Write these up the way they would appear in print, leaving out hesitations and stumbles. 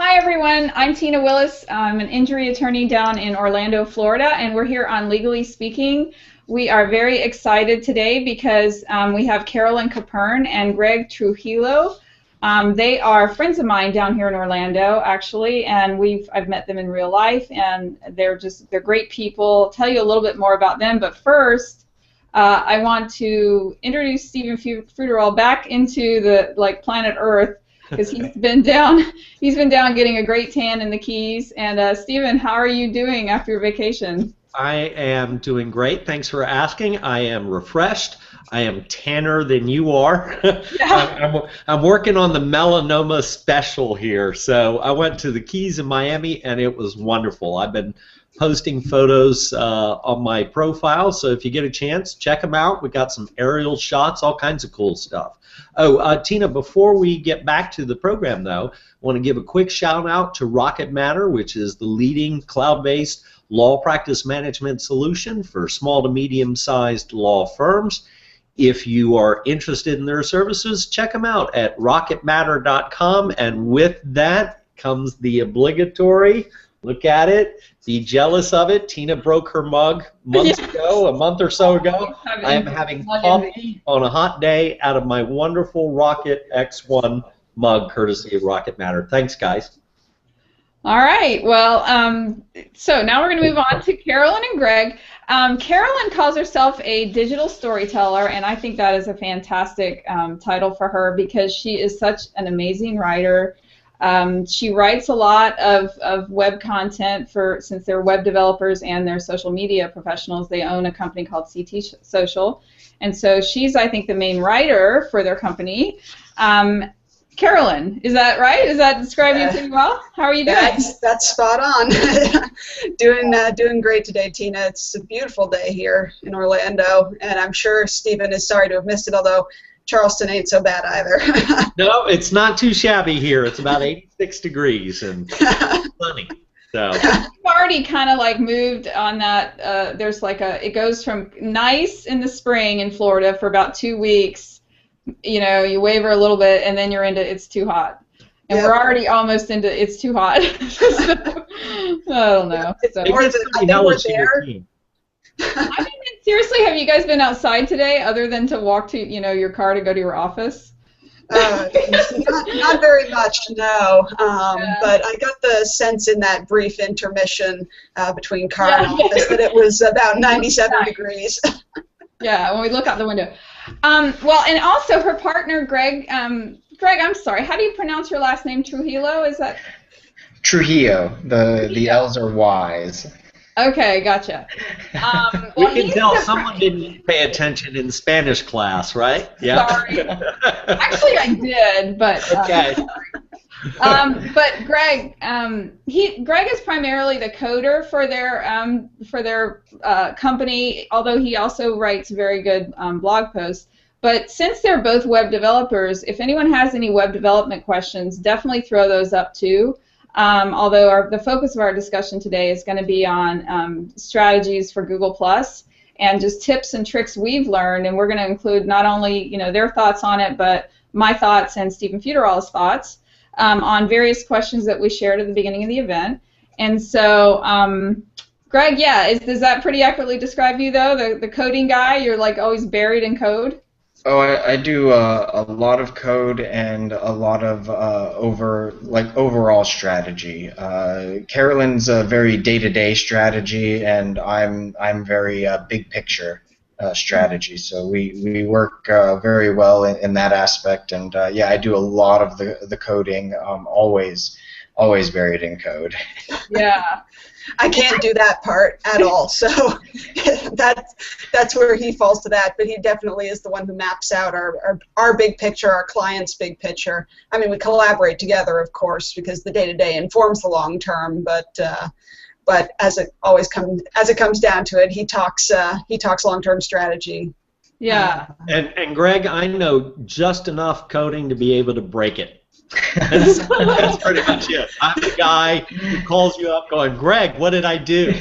Hi everyone, I'm Tina Willis. I'm an injury attorney down in Orlando, Florida, and we're here on Legally Speaking. We are very excited today because we have Carolyn Capern and Greg Trujillo. They are friends of mine down here in Orlando, actually, and I've met them in real life, and they're great people. I'll tell you a little bit more about them, but first, I want to introduce Stephan Futeral back into the planet Earth, because he's been down getting a great tan in the Keys. And Stephan, how are you doing after your vacation? I am doing great. Thanks for asking. I am refreshed. I am tanner than you are. Yeah. I'm working on the melanoma special here. So I went to the Keys in Miami, and it was wonderful. I've been posting photos on my profile, so if you get a chance, check them out. We got some aerial shots, all kinds of cool stuff. Oh, Tina, before we get back to the program, though, I want to give a quick shout out to Rocket Matter, which is the leading cloud-based law practice management solution for small to medium-sized law firms. If you are interested in their services, check them out at rocketmatter.com. And with that comes the obligatory, look at it, be jealous of it. Tina broke her mug a month or so ago. I am having coffee on a hot day out of my wonderful Rocket X1 mug, courtesy of Rocket Matter. Thanks, guys. All right. Well, so now we're going to move on to Carolyn and Greg. Carolyn calls herself a digital storyteller, and I think that is a fantastic title for her because she is such an amazing writer. She writes a lot of web content since they're web developers and they're social media professionals. They own a company called CT Social, and so she's, I think, the main writer for their company. Carolyn, is that right? Does that describe you pretty well? How are you doing? That's spot on. doing great today, Tina. It's a beautiful day here in Orlando, and I'm sure Stephan is sorry to have missed it, although Charleston ain't so bad either. No, it's not too shabby here. It's about 86 degrees and sunny. So you've already kind of like moved on that. There's like it goes from nice in the spring in Florida for about 2 weeks. You know, you waver a little bit, and then you're into it's too hot. And we're already almost into it's too hot. So, I don't know. So, I think we're there. I mean, seriously, have you guys been outside today other than to walk to, your car to go to your office? Not very much, no. But I got the sense in that brief intermission between car and office that it was about 97 degrees. Yeah, when we look out the window. Well, and also her partner, Greg. Greg, I'm sorry. How do you pronounce your last name? Trujillo? Is that? Trujillo. The L's are Y's. Okay, gotcha. We can tell someone didn't pay attention in Spanish class, right? Yeah. Sorry. Actually, I did, but okay. But Greg, Greg is primarily the coder for their company, although he also writes very good blog posts. But since they're both web developers, if anyone has any web development questions, definitely throw those up too. Although the focus of our discussion today is going to be on strategies for Google Plus and just tips and tricks we've learned, and we're going to include not only their thoughts on it, but my thoughts and Stephan Futeral's thoughts on various questions that we shared at the beginning of the event. And so, Greg, does that pretty accurately describe you though? The coding guy, you're like always buried in code? Oh, I do a lot of code and a lot of overall strategy. Carolyn's a very day-to-day strategy, and I'm very big picture strategy. So we work very well in that aspect, and I do a lot of the coding. Always buried in code. Yeah. I can't do that part at all, so that's where he falls to that. But he definitely is the one who maps out our big picture, our client's big picture. I mean, we collaborate together, of course, because the day-to-day informs the long-term. But as it comes down to it, he talks long-term strategy. Yeah. And Greg, I know just enough coding to be able to break it. That's pretty much it. I'm the guy who calls you up going, Greg, what did I do?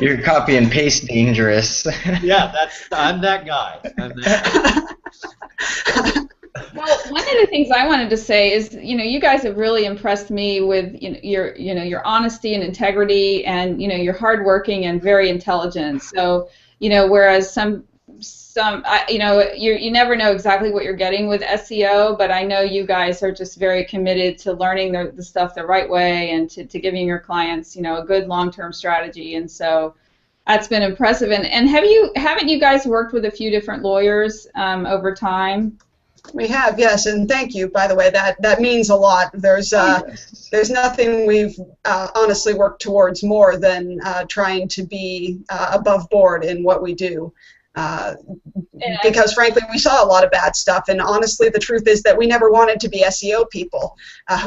You're copy and paste dangerous. Yeah, I'm that guy. Well, one of the things I wanted to say is, you guys have really impressed me with your honesty and integrity, and you're hardworking and very intelligent. So, whereas you never know exactly what you're getting with SEO, but I know you guys are just very committed to learning the stuff the right way and to giving your clients, a good long-term strategy. And so that's been impressive. And haven't you guys worked with a few different lawyers over time? We have, yes, and thank you, by the way. That means a lot. There's nothing we've honestly worked towards more than trying to be above board in what we do. Because frankly, we saw a lot of bad stuff, and honestly, the truth is that we never wanted to be SEO people.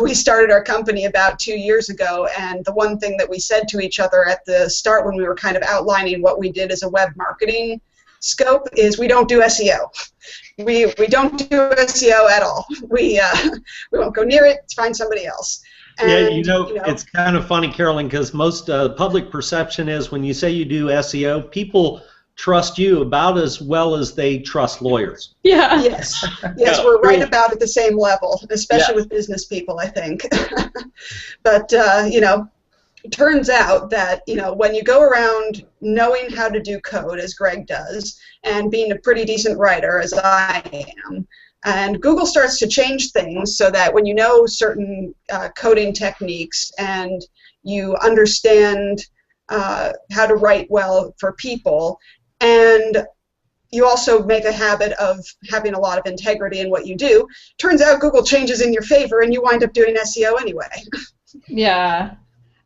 We started our company about 2 years ago, and the one thing that we said to each other at the start when we were kind of outlining what we did as a web marketing scope is we don't do SEO. We don't do SEO at all. We won't go near it. Find somebody else. And, it's kind of funny, Carolyn, because most public perception is when you say you do SEO, people trust you about as well as they trust lawyers. Yeah. Yes, we're right about at the same level, especially with business people, I think. But it turns out that when you go around knowing how to do code, as Greg does, and being a pretty decent writer, as I am, and Google starts to change things so that when you know certain coding techniques and you understand how to write well for people, and you also make a habit of having a lot of integrity in what you do, turns out Google changes in your favor and you wind up doing SEO anyway. Yeah.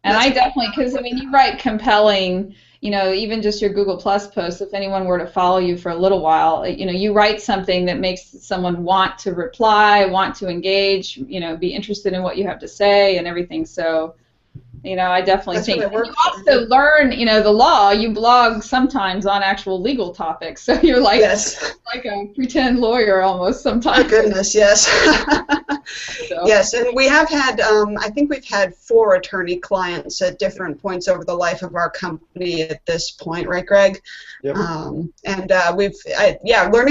And I definitely, because you write compelling, even just your Google Plus posts, if anyone were to follow you for a little while, you write something that makes someone want to reply, want to engage, be interested in what you have to say and everything. So, I definitely think. And you also learn, the law. You blog sometimes on actual legal topics, so you're like, like a pretend lawyer almost sometimes. Oh goodness, yes. So. Yes, and we have had, I think we've had 4 attorney clients at different points over the life of our company at this point, right, Greg? Yep. Learning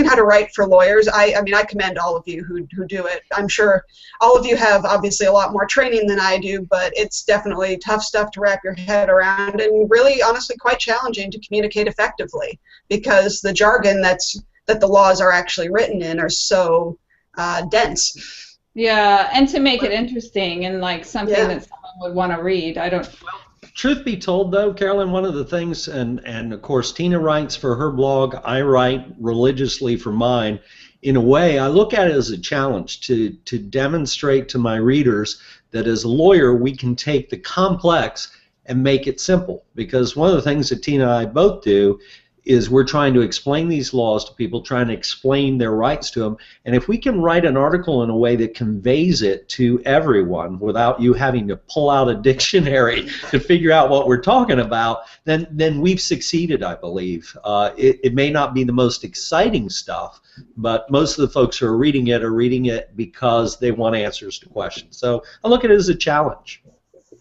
how to write for lawyers. I commend all of you who do it. I'm sure all of you have obviously a lot more training than I do, but it's definitely tough stuff to wrap your head around, and really, honestly, quite challenging to communicate effectively because the jargon that the laws are actually written in are so dense. Yeah, and to make it interesting and like something that someone would want to read. Truth be told, though, Carolyn, one of the things, and of course Tina writes for her blog, I write religiously for mine. In a way, I look at it as a challenge to demonstrate to my readers that as a lawyer we can take the complex and make it simple. Because one of the things that Tina and I both do is we're trying to explain these laws to people, trying to explain their rights to them. And if we can write an article in a way that conveys it to everyone without you having to pull out a dictionary to figure out what we're talking about, then we've succeeded, I believe. It may not be the most exciting stuff, but most of the folks who are reading it because they want answers to questions. So I look at it as a challenge.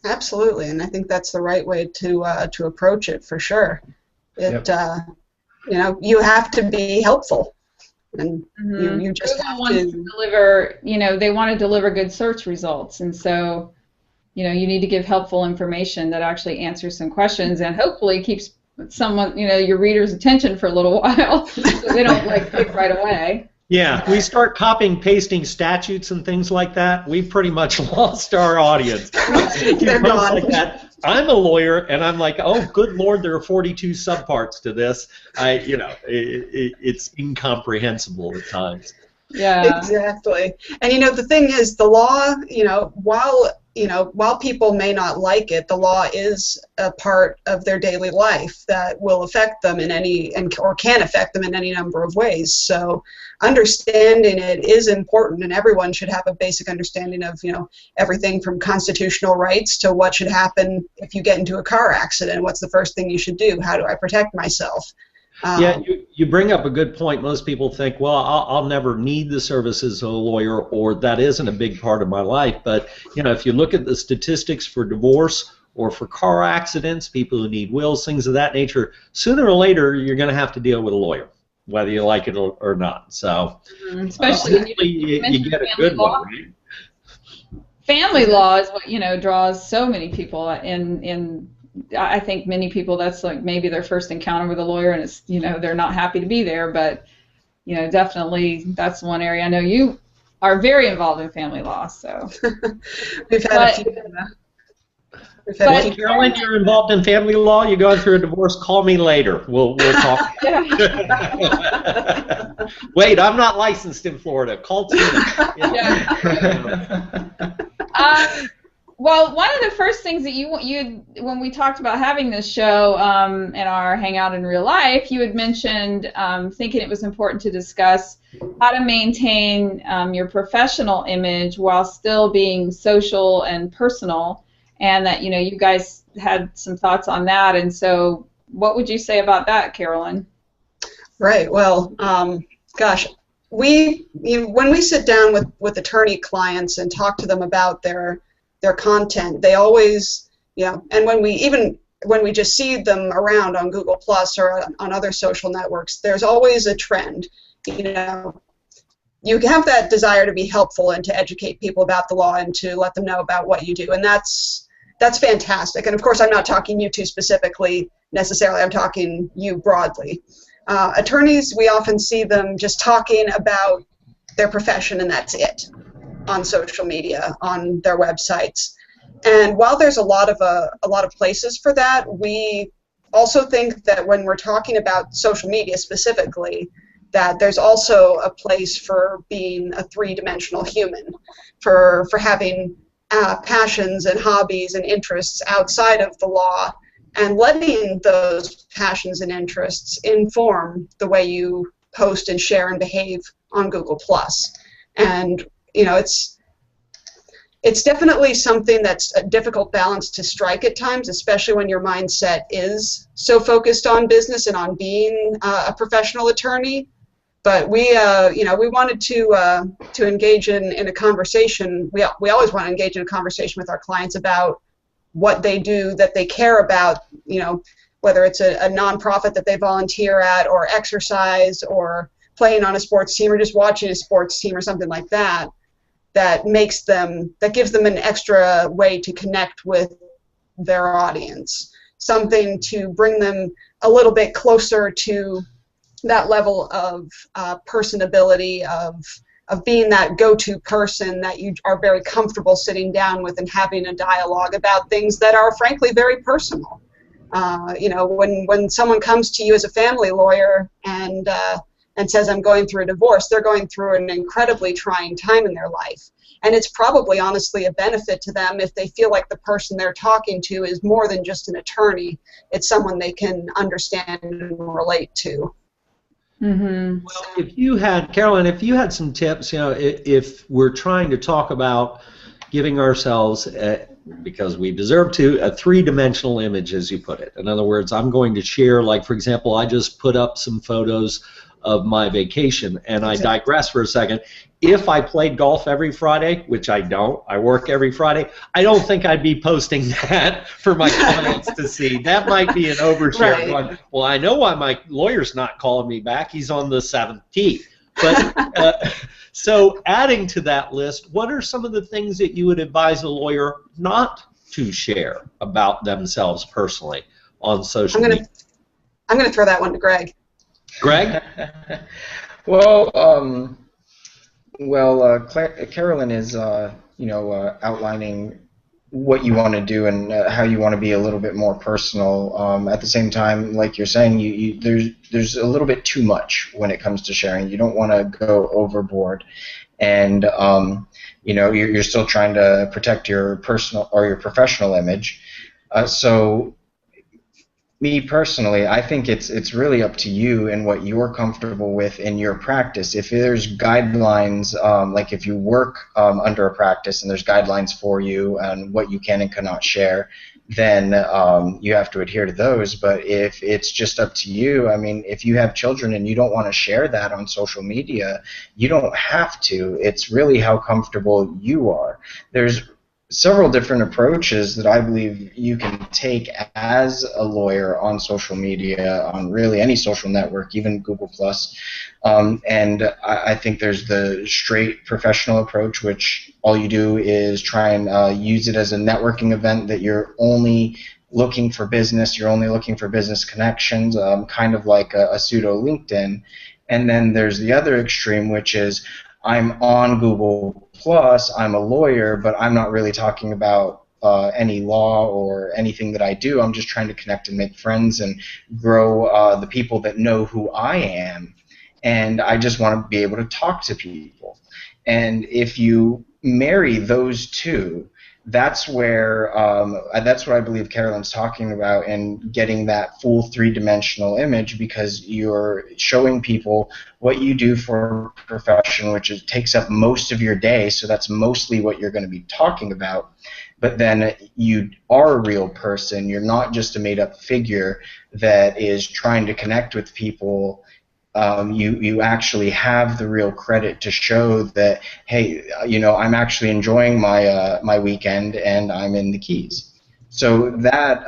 Absolutely, and I think that's the right way to approach it for sure. You have to be helpful, and you just Google have wants to deliver. They want to deliver good search results, and so you need to give helpful information that actually answers some questions and hopefully keeps someone, your reader's attention for a little while, so they don't click right away. Yeah, we start copying, pasting statutes and things like that, we've pretty much lost our audience. They're gone. Like that. I'm a lawyer, and I'm like, oh, good Lord, there are 42 subparts to this. It's incomprehensible at times. Yeah. Exactly. And the thing is, the law, while people may not like it, the law is a part of their daily life that will affect them or can affect them in any number of ways. So understanding it is important, and everyone should have a basic understanding of, everything from constitutional rights to what should happen if you get into a car accident. What's the first thing you should do? How do I protect myself? Yeah, you bring up a good point. Most people think, well, I'll never need the services of a lawyer, or that isn't a big part of my life. But, if you look at the statistics for divorce or for car accidents, people who need wills, things of that nature, sooner or later you're going to have to deal with a lawyer. whether you like it or not. So especially hopefully you get a good one, right? Family law is what, draws so many people in I think many people, that's like maybe their first encounter with a lawyer, and it's, they're not happy to be there, but definitely that's one area. I know you are very involved in family law, so we've had a few. Well, Carolyn, you're involved in family law. You're going through a divorce. Call me later. We'll talk. Wait, I'm not licensed in Florida. Call Tina. Well, one of the first things that you when we talked about having this show in our Hangout in Real Life, you had mentioned thinking it was important to discuss how to maintain your professional image while still being social and personal, and that you guys had some thoughts on that. And so, what would you say about that, Carolyn? Right. Well, gosh, when we sit down with attorney clients and talk to them about their content, they always, and when we just see them around on Google Plus or on other social networks, there's always a trend. You have that desire to be helpful and to educate people about the law and to let them know about what you do, and that's fantastic. And of course, I'm not talking you two specifically necessarily. I'm talking you broadly. Attorneys, we often see them just talking about their profession, and that's it, on social media, on their websites. And while there's a lot of places for that, we also think that when we're talking about social media specifically, that there's also a place for being a three-dimensional human, for having passions and hobbies and interests outside of the law, and letting those passions and interests inform the way you post and share and behave on Google+. And it's definitely something that's a difficult balance to strike at times, especially when your mindset is so focused on business and on being a professional attorney. But we wanted to engage in a conversation. We always want to engage in a conversation with our clients about what they do that they care about, whether it's a nonprofit that they volunteer at, or exercise, or playing on a sports team, or just watching a sports team or something like that, that gives them an extra way to connect with their audience, something to bring them a little bit closer to that level of personability, of being that go-to person that you are very comfortable sitting down with and having a dialogue about things that are frankly very personal. When someone comes to you as a family lawyer and says, I'm going through a divorce, they're going through an incredibly trying time in their life. And it's probably honestly a benefit to them if they feel like the person they're talking to is more than just an attorney. It's someone they can understand and relate to. Mm-hmm. Well, Carolyn, if you had some tips, if we're trying to talk about giving ourselves, because we deserve to, a three-dimensional image, as you put it. In other words, I'm going to share, like, for example, I just put up some photos of my vacation, and I digress for a second. If I played golf every Friday, which I don't, I work every Friday, I don't think I'd be posting that for my clients to see. That might be an overshare. Right. Going, well, I know why my lawyer's not calling me back. He's on the 7th tee. But so adding to that list, what are some of the things that you would advise a lawyer not to share about themselves personally on social media? I'm going to throw that one to Greg. Greg? Well, Carolyn is, outlining what you want to do and how you want to be a little bit more personal. At the same time, like you're saying, there's a little bit too much when it comes to sharing. You don't want to go overboard, and you're still trying to protect your personal or your professional image. So, me personally, I think it's really up to you and what you're comfortable with in your practice. If there's guidelines, like if you work under a practice and there's guidelines for you on what you can and cannot share, then you have to adhere to those. But if it's just up to you, I mean, if you have children and you don't want to share that on social media, you don't have to. It's really how comfortable you are. There's several different approaches that I believe you can take as a lawyer on social media, on really any social network, even Google+. And I think there's the straight professional approach, which all you do is try and use it as a networking event that you're only looking for business, you're only looking for business connections, kind of like a pseudo LinkedIn. And then there's the other extreme, which is I'm on Google+, I'm a lawyer, but I'm not really talking about any law or anything that I do. I'm just trying to connect and make friends and grow the people that know who I am. And I just want to be able to talk to people. And if you marry those two, that's where that's what I believe Carolyn's talking about, and getting that full three-dimensional image, because you're showing people what you do for a profession, which takes up most of your day, so that's mostly what you're going to be talking about. But then you are a real person. You're not just a made-up figure that is trying to connect with people. You actually have the real credit to show that, hey, I'm actually enjoying my weekend and I'm in the Keys. So that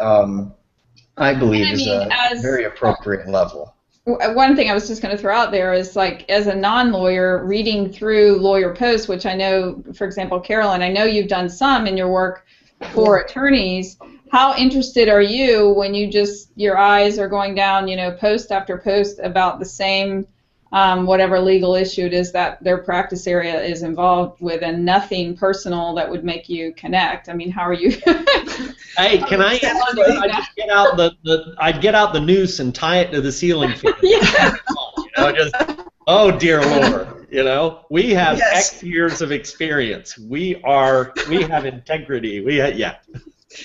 I believe is a very appropriate level. One thing I was just going to throw out there is, like, as a non-lawyer, reading through lawyer posts, which I know, for example, Carolyn, I know you've done some in your work for attorneys. How interested are you when your eyes are going down, post after post about the same whatever legal issue it is that their practice area is involved with, and nothing personal that would make you connect? I mean, how are you? Hey, can I? I just get out I'd get out the noose and tie it to the ceiling fan. Yeah. Oh dear Lord, we have Yes. X years of experience. We have integrity.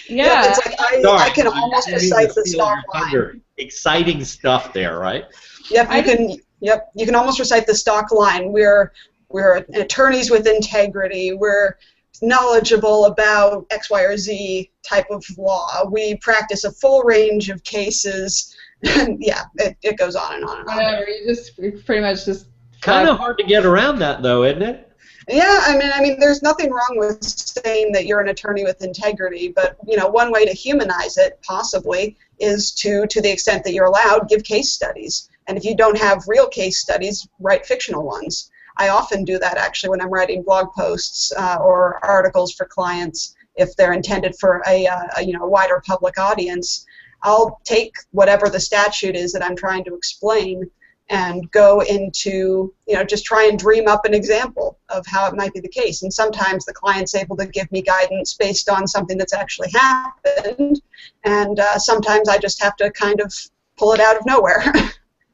Yeah. It's like I can almost recite the stock line. Exciting stuff there, right? Yep, you can almost recite the stock line. We're attorneys with integrity. We're knowledgeable about X, Y, or Z type of law. We practice a full range of cases. And yeah, it goes on and on and on. Whatever. You pretty much just kind of hard to get around that, though, isn't it? Yeah, I mean, there's nothing wrong with saying that you're an attorney with integrity, but one way to humanize it, possibly, is to the extent that you're allowed, give case studies. And if you don't have real case studies, write fictional ones. I often do that, actually, when I'm writing blog posts or articles for clients, if they're intended for a wider public audience. I'll take whatever the statute is that I'm trying to explain and go into, just try and dream up an example of how it might be the case. And sometimes the client's able to give me guidance based on something that's actually happened, and sometimes I just have to kind of pull it out of nowhere.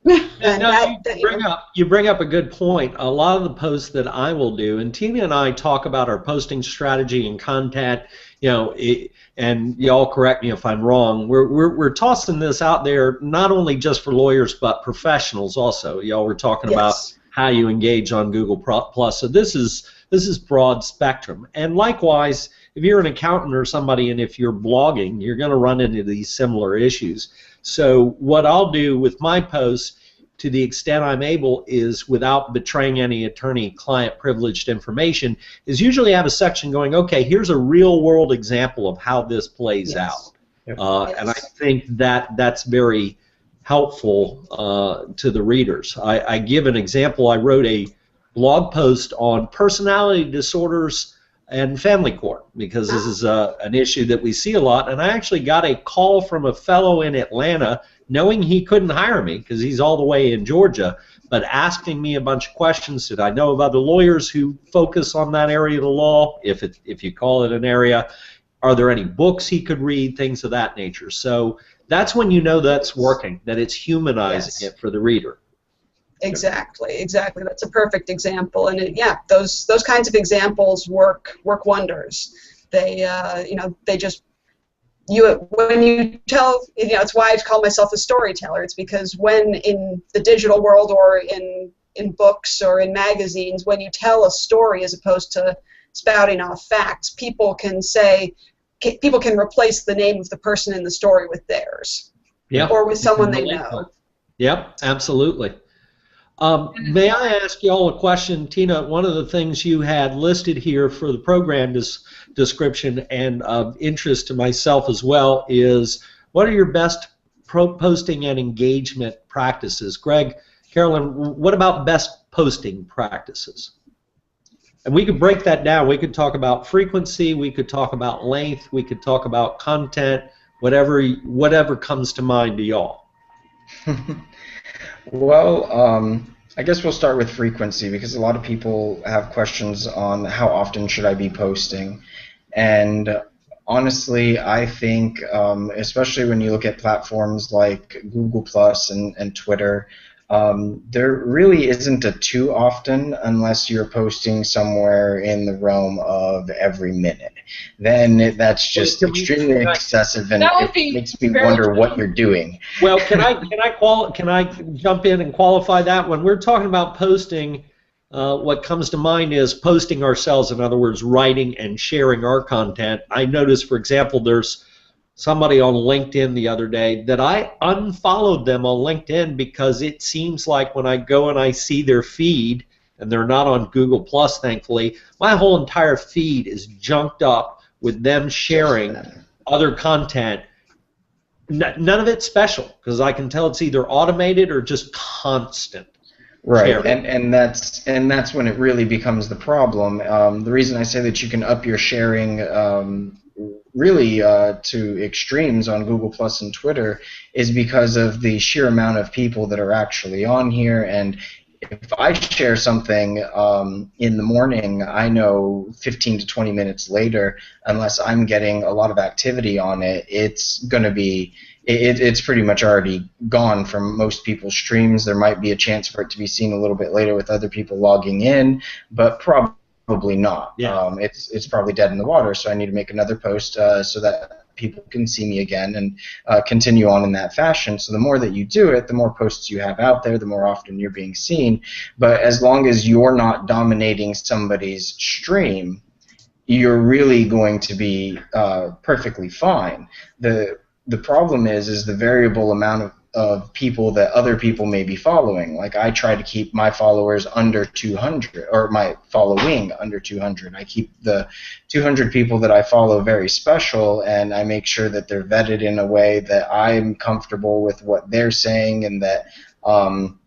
You bring up a good point. A lot of the posts that I will do, and Tina and I talk about our posting strategy and content, and y'all correct me if I'm wrong, we're tossing this out there not only just for lawyers but professionals also. Y'all were talking about how you engage on Google+. So this is broad spectrum. And likewise, if you're an accountant or somebody, and if you're blogging, you're going to run into these similar issues. So what I'll do with my posts, to the extent I'm able, is without betraying any attorney-client privileged information, is usually have a section going, okay, here's a real-world example of how this plays out. And I think that's very helpful to the readers. I give an example. I wrote a blog post on personality disorders and family court, because this is an issue that we see a lot, and I actually got a call from a fellow in Atlanta, knowing he couldn't hire me because he's all the way in Georgia, but asking me a bunch of questions. Did I know of other lawyers who focus on that area of the law, if you call it an area? Are there any books he could read, things of that nature? So that's when you know that's working, that it's humanizing it for the reader. Exactly. That's a perfect example, and those kinds of examples work wonders. They they just when you tell, it's why I call myself a storyteller. It's because when in the digital world or in books or in magazines, when you tell a story as opposed to spouting off facts, people can replace the name of the person in the story with theirs, or with someone they know. Yep, absolutely. May I ask you all a question, Tina? One of the things you had listed here for the program description and of interest to myself as well is what are your best posting and engagement practices? Greg, Carolyn, what about best posting practices? And we could break that down. We could talk about frequency, we could talk about length, we could talk about content, whatever comes to mind to y'all. Well, I guess we'll start with frequency because a lot of people have questions on how often should I be posting. And honestly, I think, especially when you look at platforms like Google Plus and Twitter, there really isn't a too often unless you're posting somewhere in the realm of every minute. Then that's just extremely excessive, and it makes me wonder what you're doing. Well, can I jump in and qualify that? When we're talking about posting, what comes to mind is posting ourselves. In other words, writing and sharing our content. I noticed, for example, there's somebody on LinkedIn the other day that I unfollowed them on LinkedIn because it seems like when I go and I see their feed, and they're not on Google Plus, thankfully, my whole entire feed is junked up with them sharing other content. None of it's special because I can tell it's either automated or just constant. Right, and that's when it really becomes the problem. The reason I say that you can up your sharing really to extremes on Google Plus and Twitter is because of the sheer amount of people that are actually on here. And if I share something in the morning, I know 15 to 20 minutes later, unless I'm getting a lot of activity on it, it's going to be it's pretty much already gone from most people's streams. There might be a chance for it to be seen a little bit later with other people logging in, but probably not. Yeah. It's probably dead in the water, so I need to make another post so that people can see me again and continue on in that fashion. So the more that you do it, the more posts you have out there, the more often you're being seen. But as long as you're not dominating somebody's stream, you're really going to be perfectly fine. The problem is the variable amount of people that other people may be following. Like I try to keep my followers under 200, or my following under 200. I keep the 200 people that I follow very special, and I make sure that they're vetted in a way that I'm comfortable with what they're saying, and that I'm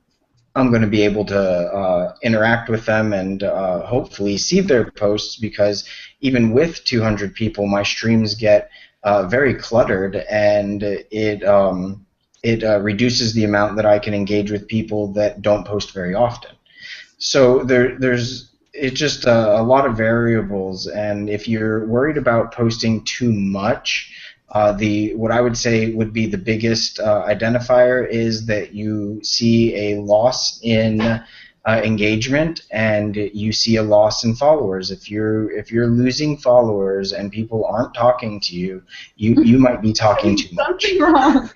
going to be able to interact with them and hopefully see their posts, because even with 200 people, my streams get very cluttered, and it reduces the amount that I can engage with people that don't post very often. So it's just a lot of variables, and if you're worried about posting too much, what I would say would be the biggest identifier is that you see a loss in engagement, and you see a loss in followers. If you're losing followers and people aren't talking to you, you might be talking too much. Something wrong.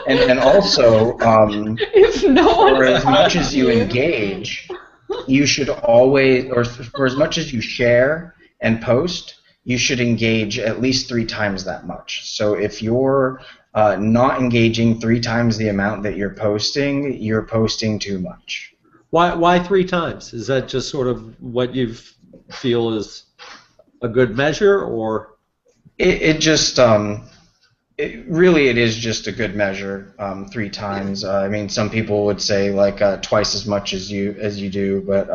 and also, if no one for as much as you engage, you should always, or for as much as you share and post, you should engage at least 3 times that much. So if you're not engaging 3 times the amount that you're posting too much. Why 3 times? Is that just sort of what you feel is a good measure, or? It is just a good measure. 3 times. I mean, some people would say like twice as much as you do, but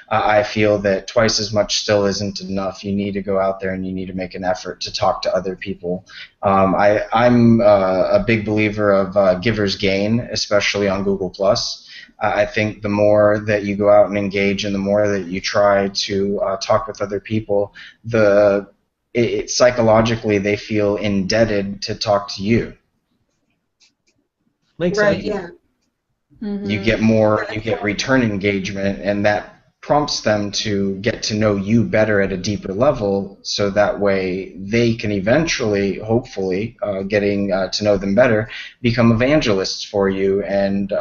I feel that twice as much still isn't enough. You need to go out there and you need to make an effort to talk to other people. I'm a big believer of giver's gain, especially on Google Plus. I think the more that you go out and engage, and the more that you try to talk with other people, psychologically they feel indebted to talk to you. Makes Right, sense. yeah. Mhm. You get return engagement, and that prompts them to get to know you better at a deeper level, so that way they can eventually, hopefully, getting to know them better, become evangelists for you and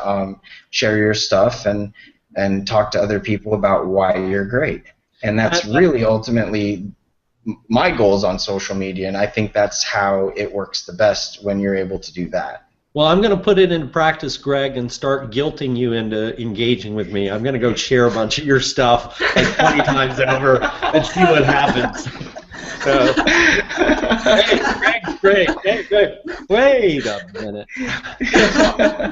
share your stuff and talk to other people about why you're great. And that's really ultimately my goals on social media, and I think that's how it works the best when you're able to do that. Well, I'm going to put it into practice, Greg, and start guilting you into engaging with me. I'm going to go share a bunch of your stuff like 20 times over and see what happens. So, hey, Greg's great. Hey, Greg, wait a minute. I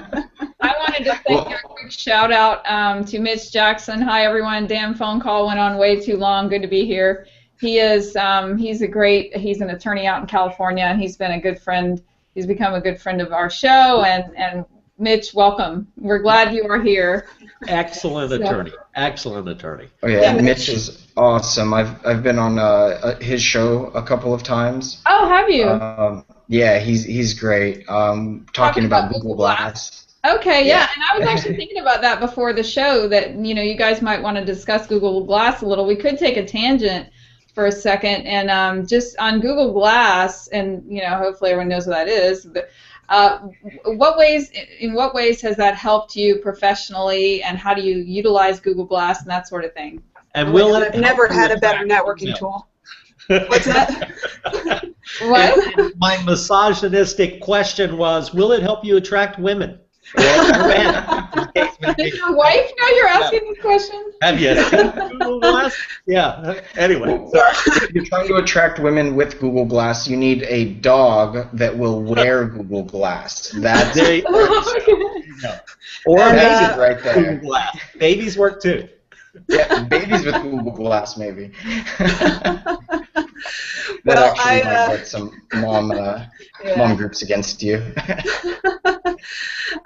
wanted to thank a quick shout out to Mitch Jackson. Hi, everyone. Damn phone call went on way too long. Good to be here. He's an attorney out in California, and he's been a good friend. He's become a good friend of our show, and Mitch, welcome. We're glad you are here. Excellent attorney. Excellent attorney. Oh yeah, Mitch is awesome. I've been on his show a couple of times. Oh, have you? Yeah, he's great. Talking about Google Glass. Okay, yeah, and I was actually thinking about that before the show, that you guys might want to discuss Google Glass a little. We could take a tangent for a second, and just on Google Glass, and hopefully everyone knows what that is. But in what ways has that helped you professionally, and how do you utilize Google Glass and that sort of thing? And I've never had a better networking tool. What's that? What? And my misogynistic question was, will it help you attract women? Did your wife know you're asking these questions? Have you seen Google Glass? Yeah. Anyway. So if you're trying to attract women with Google Glass, you need a dog that will wear Google Glass. That's it. Or that's it right there. Google Glass. Babies work too. Yeah, babies with Google Glass, maybe. That Well, actually might get some mom groups against you.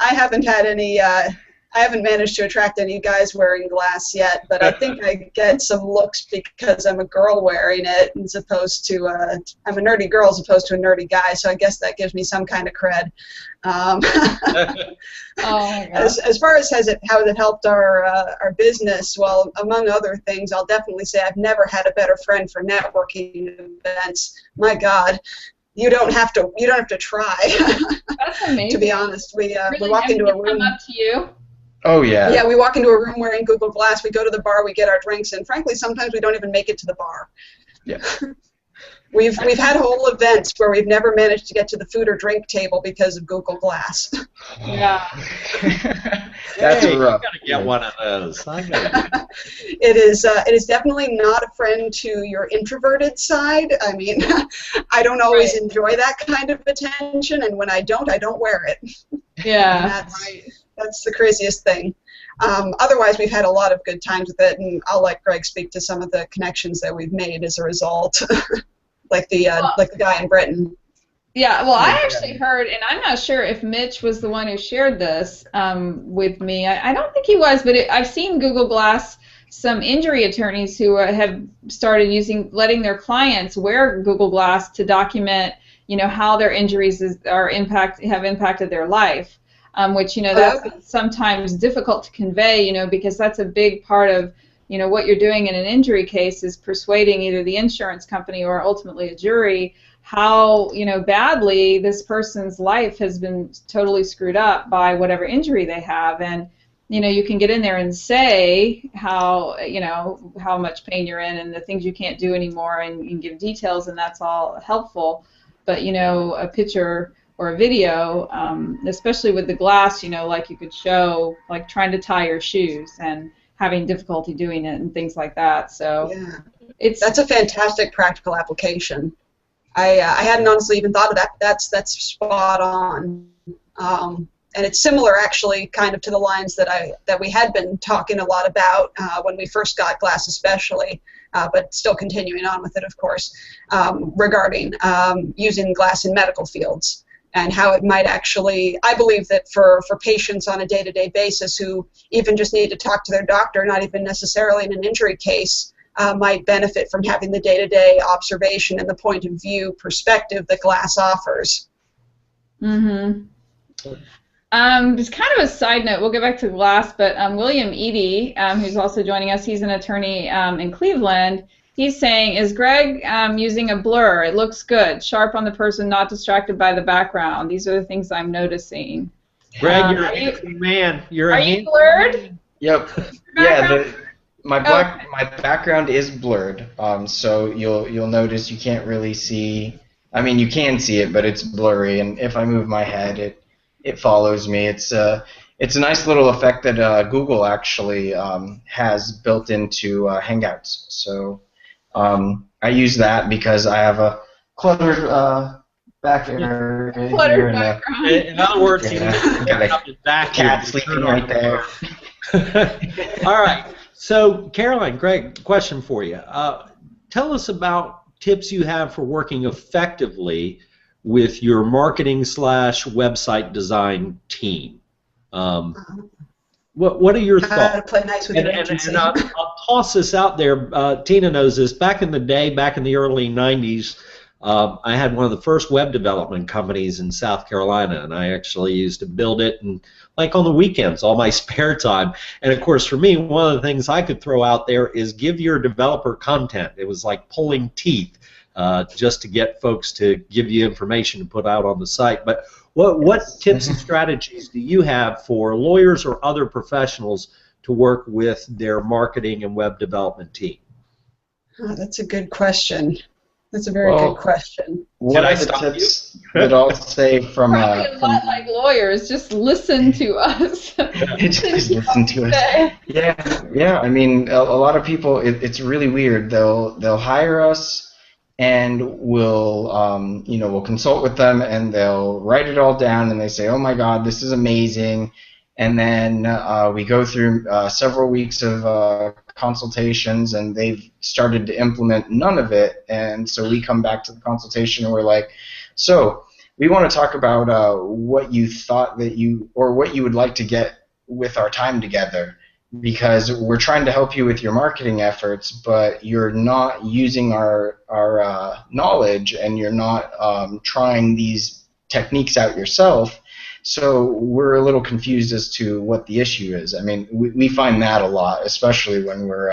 I haven't had any. I haven't managed to attract any guys wearing glass yet, but I think I get some looks because I'm a girl wearing it, as opposed to I'm a nerdy girl as opposed to a nerdy guy. So I guess that gives me some kind of cred. As far as how it helped our business, well, among other things, I'll definitely say I've never had a better friend for networking events. My God. You don't have to try. That's amazing. To be honest, we Really, walk into a room. Come up to you? Oh yeah. Yeah, we walk into a room wearing Google Glass. We go to the bar. We get our drinks, and frankly, sometimes we don't even make it to the bar. Yeah. We've had whole events where we've never managed to get to the food or drink table because of Google Glass. Yeah. That's rough. I gotta get one of those. It is definitely not a friend to your introverted side. I mean, I don't always enjoy that kind of attention, and when I don't wear it. Yeah. That's the craziest thing. Otherwise, we've had a lot of good times with it, and I'll let Greg speak to some of the connections that we've made as a result, like the guy in Britain. Yeah, well, I actually heard, and I'm not sure if Mitch was the one who shared this with me. I don't think he was, but I've seen Google Glass, some injury attorneys who have started letting their clients wear Google Glass to document, how their injuries have impacted their life. Which that's sometimes difficult to convey, because that's a big part of what you're doing in an injury case is persuading either the insurance company or ultimately a jury how badly this person's life has been totally screwed up by whatever injury they have, and you can get in there and say how much pain you're in and the things you can't do anymore, and you can give details, and that's all helpful, but a picture or a video, especially with the glass, like you could show, like trying to tie your shoes and having difficulty doing it and things like that. So yeah. That's a fantastic practical application. I hadn't honestly even thought of that. That's spot on. And it's similar, actually, kind of to the lines that we had been talking a lot about when we first got glass, especially, but still continuing on with it, of course, regarding using glass in medical fields. And how it might actually, I believe that for patients on a day-to-day basis who even just need to talk to their doctor, not even necessarily in an injury case, might benefit from having the day-to-day observation and the point of view perspective that glass offers. Mm-hmm. Just kind of a side note, we'll get back to glass, but William Eady, who's also joining us, he's an attorney in Cleveland. He's saying, is Greg using a blur? It looks good. Sharp on the person, not distracted by the background. These are the things I'm noticing. Greg, you're a handsome man. Are you blurred? Yep. Yeah. My background is blurred. So you'll notice you can't really see. I mean, you can see it, but it's blurry. And if I move my head, it follows me. It's a nice little effect that Google actually has built into Hangouts. So I use that because I have a cluttered back area here. In other words, got a cat sleeping right there. All right. So, Caroline, Greg, question for you. Tell us about tips you have for working effectively with your marketing / website design team. What are your thoughts? To play nice with your agency. And I'll toss this out there. Tina knows this. Back in the day, back in the early 90s, I had one of the first web development companies in South Carolina, and I actually used to build it and like on the weekends, all my spare time. And of course, for me, one of the things I could throw out there is give your developer content. It was like pulling teeth just to get folks to give you information to put out on the site. But what tips and strategies do you have for lawyers or other professionals to work with their marketing and web development team? Oh, that's a good question. That's a very good question. What are the tips that I'll say from probably a lot like lawyers, just listen to us. Just listen to us. Yeah. I mean, a lot of people, it's really weird. They'll hire us, and we'll consult with them, and they'll write it all down, and they say, "Oh my God, this is amazing." And then we go through several weeks of consultations, and they've started to implement none of it. And so we come back to the consultation, and we're like, so we want to talk about what you thought what you would like to get with our time together, because we're trying to help you with your marketing efforts, but you're not using our knowledge, and you're not trying these techniques out yourself. So we're a little confused as to what the issue is. I mean, we find that a lot, especially when we're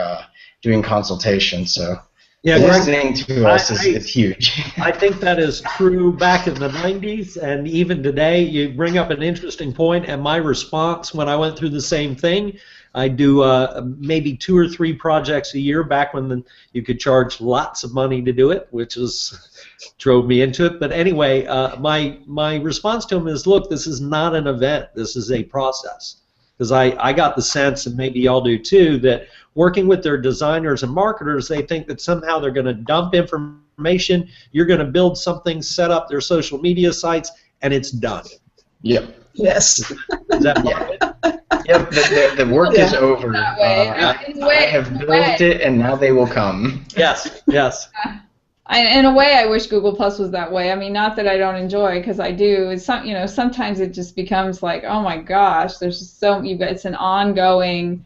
doing consultations. So listening to us is huge. I think that is true back in the 90s, and even today. You bring up an interesting point, and my response when I went through the same thing, I do maybe 2 or 3 projects a year back when you could charge lots of money to do it, which drove me into it. But anyway, my response to him is, look, this is not an event. This is a process. Because I got the sense, and maybe y'all do too, that working with their designers and marketers, they think that somehow they're going to dump information, you're going to build something, set up their social media sites, and it's done. Yep. Yes. Is that part of it? Yep, the work is over. I have built it, and now they will come. Yes. In a way, I wish Google Plus was that way. I mean, not that I don't enjoy, because I do. It's sometimes it just becomes like, oh my gosh, there's just it's an ongoing,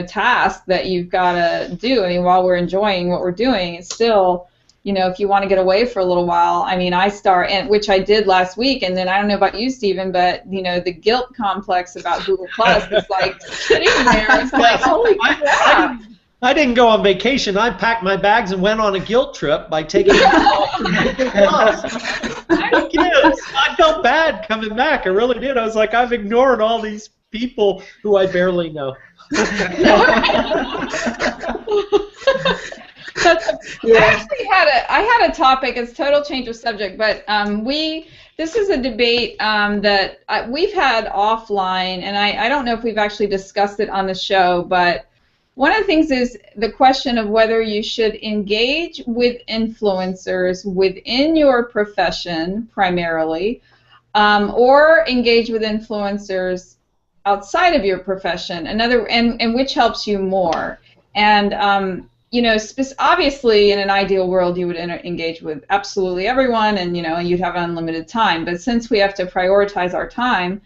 task that you've got to do. I mean, while we're enjoying what we're doing, it's still, if you want to get away for a little while. I mean, which I did last week, and then I don't know about you, Stephen, but the guilt complex about Google Plus is like sitting there. It's like, holy crap. I didn't go on vacation. I packed my bags and went on a guilt trip by taking it off. I felt bad coming back. I really did. I was like, I've ignored all these people who I barely know. I had a topic. It's total change of subject, but this is a debate that we've had offline, and I don't know if we've actually discussed it on the show, but one of the things is the question of whether you should engage with influencers within your profession primarily, or engage with influencers outside of your profession. And which helps you more. And obviously in an ideal world you would engage with absolutely everyone, and you'd have unlimited time. But since we have to prioritize our time,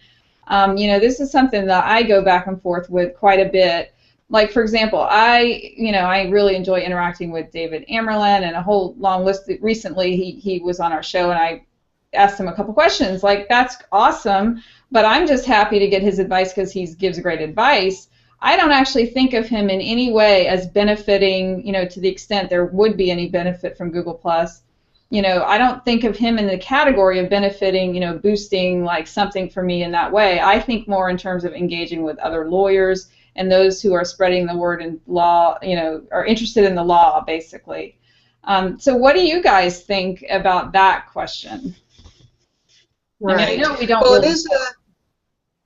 this is something that I go back and forth with quite a bit. Like, for example, I really enjoy interacting with David Amerlin, and a whole long list. Recently, he was on our show, and I asked him a couple questions. Like, that's awesome, but I'm just happy to get his advice because he gives great advice. I don't actually think of him in any way as benefiting, to the extent there would be any benefit from Google+. I don't think of him in the category of benefiting, boosting like something for me in that way. I think more in terms of engaging with other lawyers and those who are spreading the word in law, are interested in the law, basically. So what do you guys think about that question? Right. I mean, I know we don't. Well, really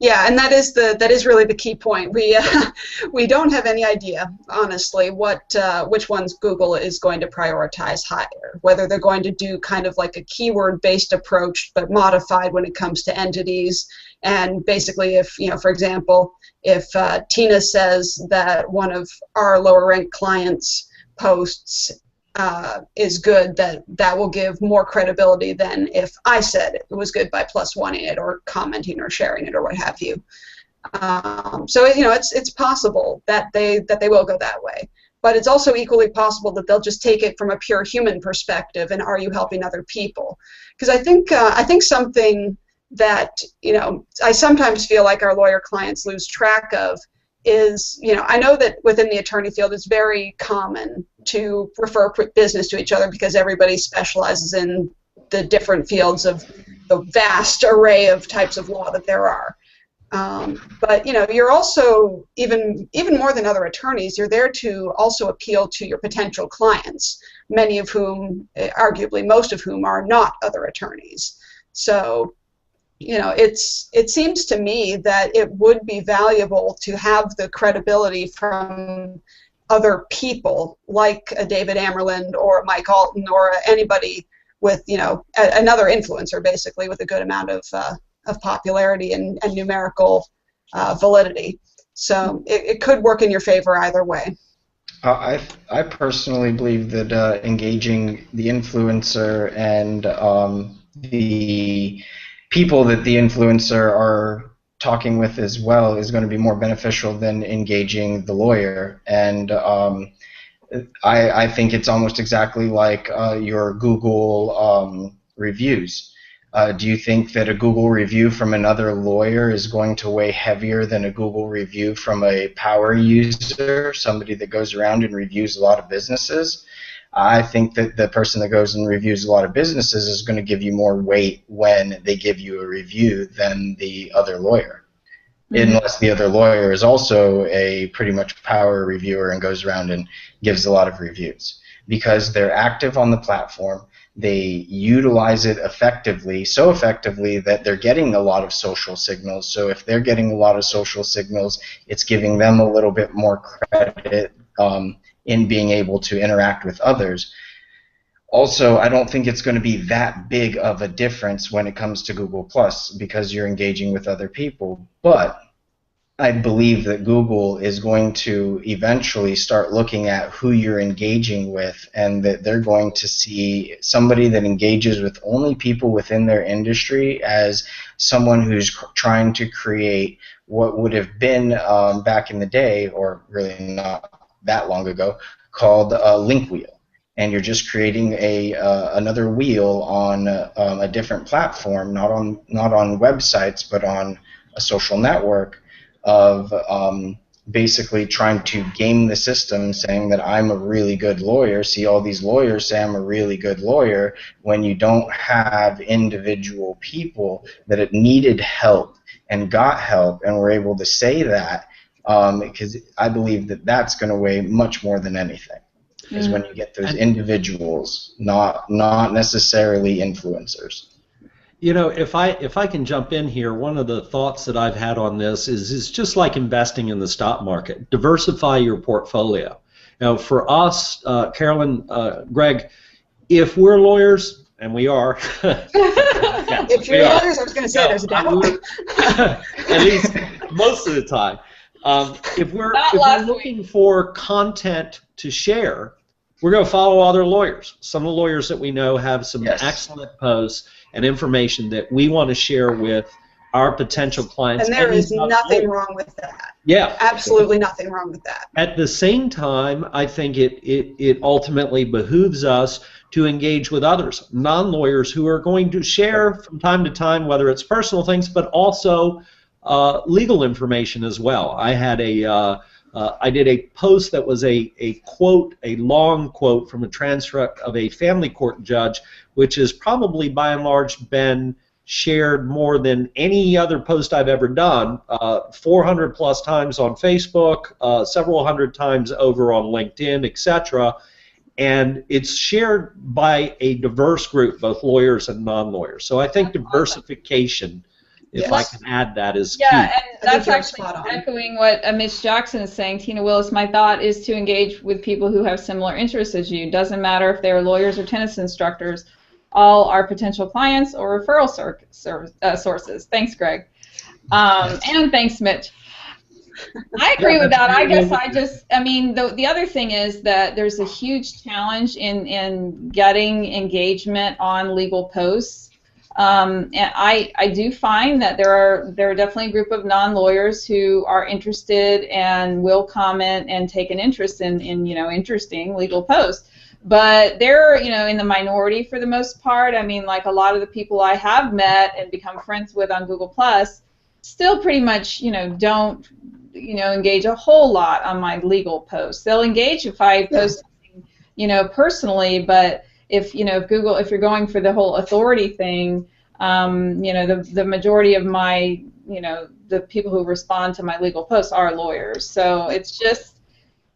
Yeah, and that is really the key point. We don't have any idea, honestly, which ones Google is going to prioritize higher. Whether they're going to do kind of like a keyword-based approach, but modified when it comes to entities. And basically, if for example, if Tina says that one of our lower-ranked clients' posts is good, that will give more credibility than if I said it was good by +1ing it or commenting or sharing it or what have you. So it's possible that they will go that way, but it's also equally possible that they'll just take it from a pure human perspective and are you helping other people? Because I think something that I sometimes feel like our lawyer clients lose track of is, I know that within the attorney field it's very common to refer business to each other because everybody specializes in the different fields of the vast array of types of law that there are. But you're also, even more than other attorneys, you're there to also appeal to your potential clients, many of whom, arguably most of whom, are not other attorneys. So it seems to me that it would be valuable to have the credibility from other people like a David Amerland or a Mike Alton or anybody with another influencer, basically, with a good amount of popularity and numerical validity. So it could work in your favor either way. I personally believe that engaging the influencer and the people that the influencer are talking with as well is going to be more beneficial than engaging the lawyer. And I think it's almost exactly like your Google reviews. Do you think that a Google review from another lawyer is going to weigh heavier than a Google review from a power user, somebody that goes around and reviews a lot of businesses? I think that the person that goes and reviews a lot of businesses is going to give you more weight when they give you a review than the other lawyer. Mm-hmm. Unless the other lawyer is also a pretty much power reviewer and goes around and gives a lot of reviews. Because they're active on the platform, they utilize it effectively, so effectively that they're getting a lot of social signals. So if they're getting a lot of social signals, it's giving them a little bit more credit in being able to interact with others. Also, I don't think it's going to be that big of a difference when it comes to Google Plus because you're engaging with other people. But I believe that Google is going to eventually start looking at who you're engaging with, and that they're going to see somebody that engages with only people within their industry as someone who's trying to create what would have been back in the day, or really not that long ago, called a link wheel. And you're just creating another wheel on a different platform, not on websites, but on a social network, of basically trying to game the system, saying that I'm a really good lawyer. See, all these lawyers say I'm a really good lawyer, when you don't have individual people that needed help and got help and were able to say that, because I believe that that's going to weigh much more than anything. Is when you get those individuals, not necessarily influencers. If I can jump in here, one of the thoughts that I've had on this is just like investing in the stock market. Diversify your portfolio. Now, for us, Carolyn, Greg, if we're lawyers, and we are. If you're lawyers, I was going to say there's a demo. At least most of the time. If we're looking for content to share, we're going to follow other lawyers. Some of the lawyers that we know have some excellent posts and information that we want to share with our potential clients. And there is nothing wrong with that. Yeah. Absolutely nothing wrong with that. At the same time, I think it ultimately behooves us to engage with others, non-lawyers, who are going to share from time to time, whether it's personal things, but also legal information as well. I had I did a post that was a quote, a long quote from a transcript of a family court judge, which has probably by and large been shared more than any other post I've ever done, 400 plus times on Facebook, several hundred times over on LinkedIn, etc. And it's shared by a diverse group, both lawyers and non-lawyers. So I think diversification if I can add that is key. Yeah, and that's you're actually spot on. echoing what Mitch Jackson is saying. Tina Willis, my thought is to engage with people who have similar interests as you. Doesn't matter if they're lawyers or tennis instructors. All are potential clients or referral sources. Thanks, Greg. And thanks, Mitch. I agree with that. I guess I mean, the other thing is that there's a huge challenge in getting engagement on legal posts. And I do find that there are definitely a group of non-lawyers who are interested and will comment and take an interest in interesting legal posts. But they're, in the minority for the most part. I mean, like a lot of the people I have met and become friends with on Google Plus still pretty much, don't, engage a whole lot on my legal posts. They'll engage if I post something, personally, but if you're going for the whole authority thing, the majority of my, the people who respond to my legal posts are lawyers. So it's just,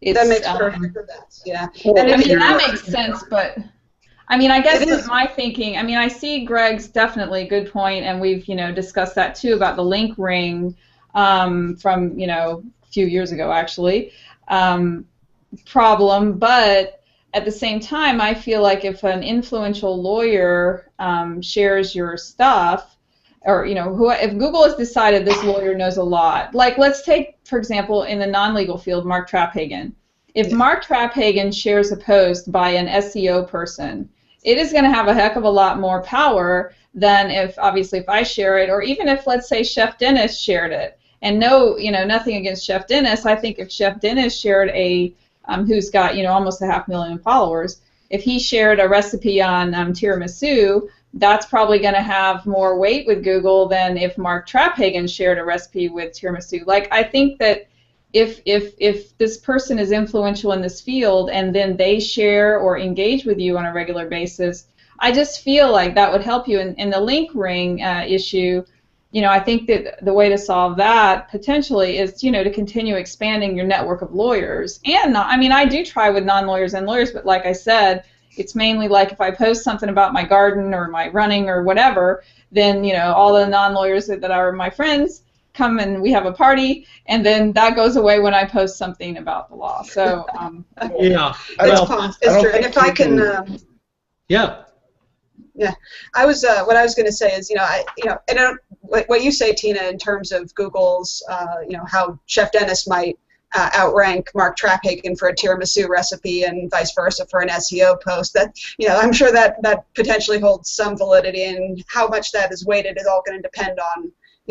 that makes perfect sense. Yeah. And I mean, that makes sense, but I mean, I guess with my thinking, I mean, I see Greg's definitely a good point, and we've, discussed that too about the link ring from, a few years ago, actually, problem. But at the same time, I feel like if an influential lawyer shares your stuff, or, if Google has decided this lawyer knows a lot, like let's take, for example, in the non-legal field, Mark Traphagen. If Mark Traphagen shares a post by an SEO person, it is going to have a heck of a lot more power than if I share it, or even if, let's say, Chef Dennis shared it. And nothing against Chef Dennis. I think if Chef Dennis shared who's got, almost 500,000 followers, if he shared a recipe on tiramisu, that's probably going to have more weight with Google than if Mark Traphagen shared a recipe with tiramisu. Like, I think that if this person is influential in this field and then they share or engage with you on a regular basis, I just feel like that would help you. In the link ring issue, I think that the way to solve that potentially is, to continue expanding your network of lawyers. And I do try with non-lawyers and lawyers, but like I said, it's mainly like if I post something about my garden or my running or whatever, then, all the non-lawyers that are my friends come and we have a party, and then that goes away when I post something about the law. So, yeah. It's true. And if I can... yeah. Yeah, what I was going to say is, and what you say, Tina, in terms of Google's, how Chef Dennis might outrank Mark Traphagen for a tiramisu recipe and vice versa for an SEO post. That, I'm sure that potentially holds some validity, and how much that is weighted is all going to depend on,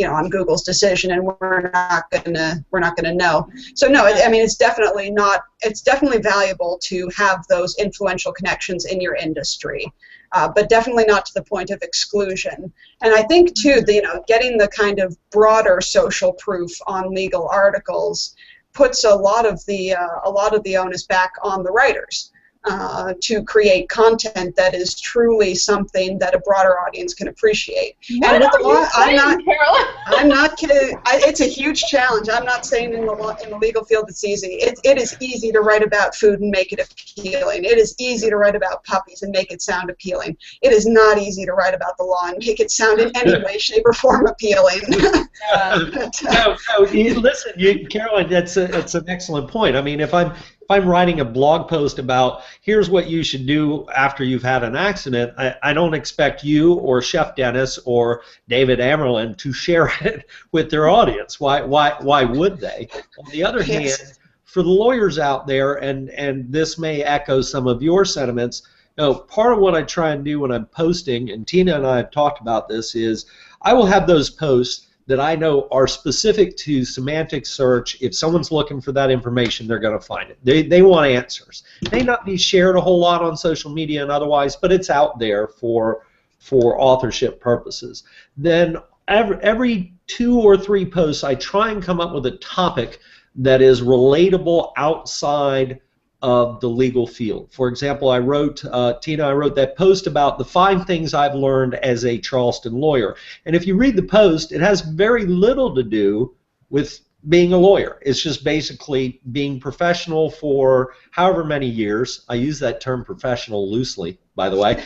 on Google's decision, and we're not gonna know. So no, I mean, it's definitely valuable to have those influential connections in your industry. But definitely not to the point of exclusion. And I think too, getting the kind of broader social proof on legal articles puts a lot of the onus back on the writers to create content that is truly something that a broader audience can appreciate. What and with are the law, you saying, Carolyn? I'm not kidding. It's a huge challenge. I'm not saying in the legal field it's easy. It is easy to write about food and make it appealing. It is easy to write about puppies and make it sound appealing. It is not easy to write about the law and make it sound in any way, shape, or form appealing. No, listen, Carolyn, that's an excellent point. I mean, if I'm writing a blog post about here's what you should do after you've had an accident, I don't expect you or Chef Dennis or David Amerlin to share it with their audience. Why would they? On the other hand, for the lawyers out there, and this may echo some of your sentiments, part of what I try and do when I'm posting, and Tina and I have talked about this, is I will have those posts that I know are specific to semantic search. If someone's looking for that information, they're going to find it. They want answers. It may not be shared a whole lot on social media and otherwise, but it's out there for authorship purposes. Then every 2 or 3 posts, I try and come up with a topic that is relatable outside of the legal field. For example, I wrote that post about the 5 things I've learned as a Charleston lawyer. And if you read the post, it has very little to do with being a lawyer. It's just basically being professional for however many years. I use that term professional loosely, by the way.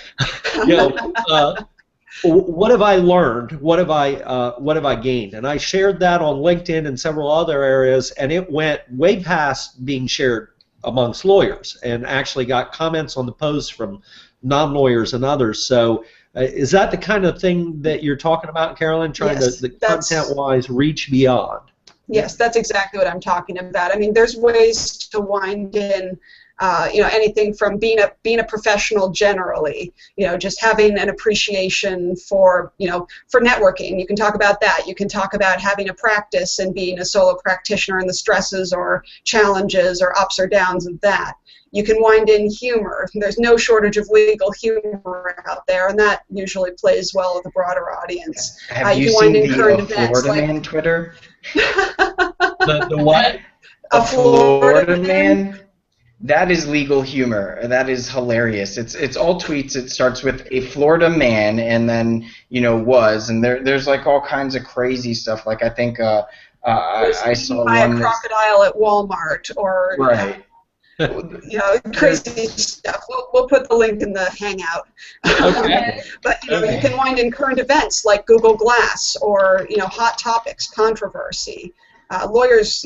what have I learned? What have I gained? And I shared that on LinkedIn and several other areas, and it went way past being shared amongst lawyers, and actually got comments on the post from non-lawyers and others. So is that the kind of thing that you're talking about, Carolyn, trying Yes, to, content-wise, reach beyond? Yes, that's exactly what I'm talking about. I mean, there's ways to wind in, anything from being a professional generally, just having an appreciation for, for networking. You can talk about that. You can talk about having a practice and being a solo practitioner and the stresses or challenges or ups or downs of that. You can wind in humor. There's no shortage of legal humor out there, and that usually plays well with a broader audience. Have you seen the Florida Man Twitter? The what? A Florida Man? That is legal humor. That is hilarious. It's all tweets. It starts with a Florida man and then, was, and there's like all kinds of crazy stuff. Like I think I saw buy one a crocodile at Walmart or right. Crazy stuff. We'll put the link in the Hangout. Okay. But you can wind in current events like Google Glass or hot topics, controversy. Lawyers,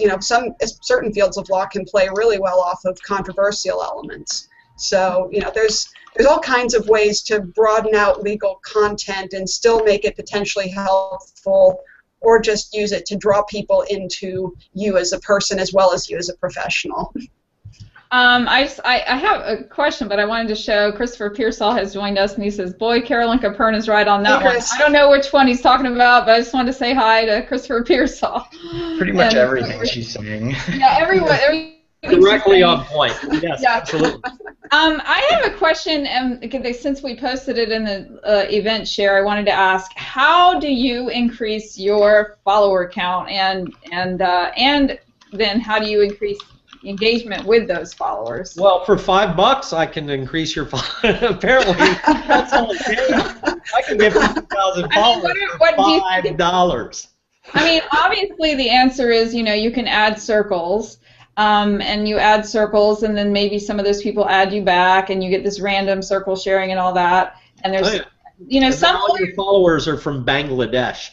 certain fields of law can play really well off of controversial elements. So there's all kinds of ways to broaden out legal content and still make it potentially helpful, or just use it to draw people into you as a person as well as you as a professional. I have a question, but I wanted to show Christopher Pearsall has joined us, and he says, boy, Carolyn Capern is right on that one. I don't know which one he's talking about, but I just wanted to say hi to Christopher Pearsall. Pretty much everything she's saying. Yeah, everyone. Directly on point. Yes, yeah. Absolutely. I have a question, since we posted it in the event share, I wanted to ask, how do you increase your follower count, and then how do you increase engagement with those followers? Well, for $5, I can increase your apparently that's all it takes. I can get 50,000 followers for $5. I mean, obviously the answer is, you can add circles, and you add circles, and then maybe some of those people add you back, and you get this random circle sharing and all that. And there's, some all your followers are from Bangladesh.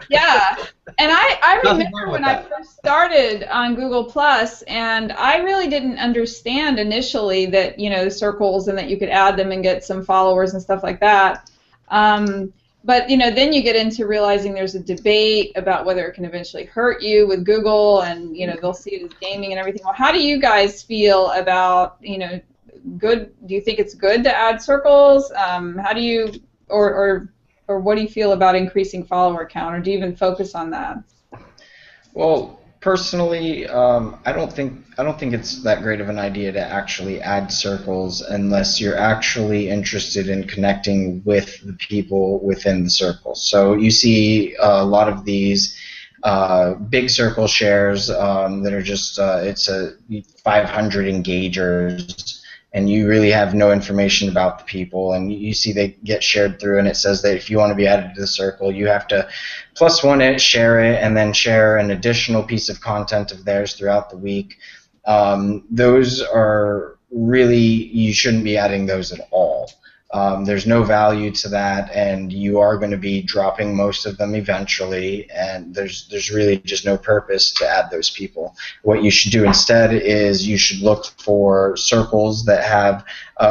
Yeah, and I remember when I first started on Google Plus, and I really didn't understand initially that circles and that you could add them and get some followers and stuff like that. But then you get into realizing there's a debate about whether it can eventually hurt you with Google, and they'll see it as gaming and everything. Well, how do you guys feel about good? Do you think it's good to add circles? How do you or what do you feel about increasing follower count, or do you even focus on that? Well, personally, I don't think it's that great of an idea to actually add circles unless you're actually interested in connecting with the people within the circle. So you see a lot of these big circle shares that are just it's a 500 engagers, and you really have no information about the people, and you see they get shared through, and it says that if you want to be added to the circle, you have to +1 it, share it, and then share an additional piece of content of theirs throughout the week. Those are really, you shouldn't be adding those at all. There's no value to that, and you are going to be dropping most of them eventually, and there's really just no purpose to add those people. What you should do instead is you should look for circles that have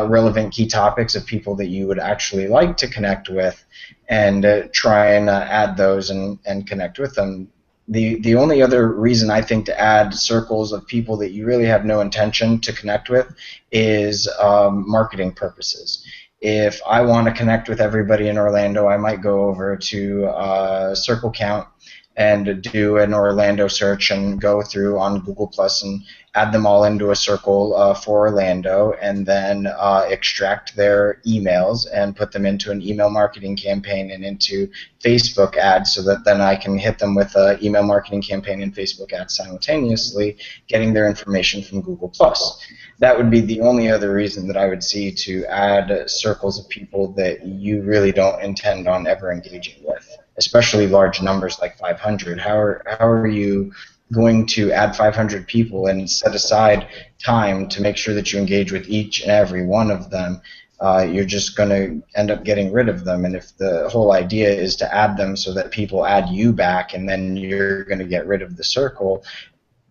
relevant key topics of people that you would actually like to connect with, and try and add those and connect with them. The only other reason I think to add circles of people that you really have no intention to connect with is marketing purposes. If I want to connect with everybody in Orlando, I might go over to Circle Count and do an Orlando search and go through on Google Plus and add them all into a circle for Orlando, and then extract their emails and put them into an email marketing campaign and into Facebook ads, so that then I can hit them with an email marketing campaign and Facebook ads simultaneously, getting their information from Google Plus. That would be the only other reason that I would see to add circles of people that you really don't intend on ever engaging with, especially large numbers like 500. How are you going to add 500 people and set aside time to make sure that you engage with each and every one of them you're just going to end up getting rid of them. And if the whole idea is to add them so that people add you back and then you're going to get rid of the circle,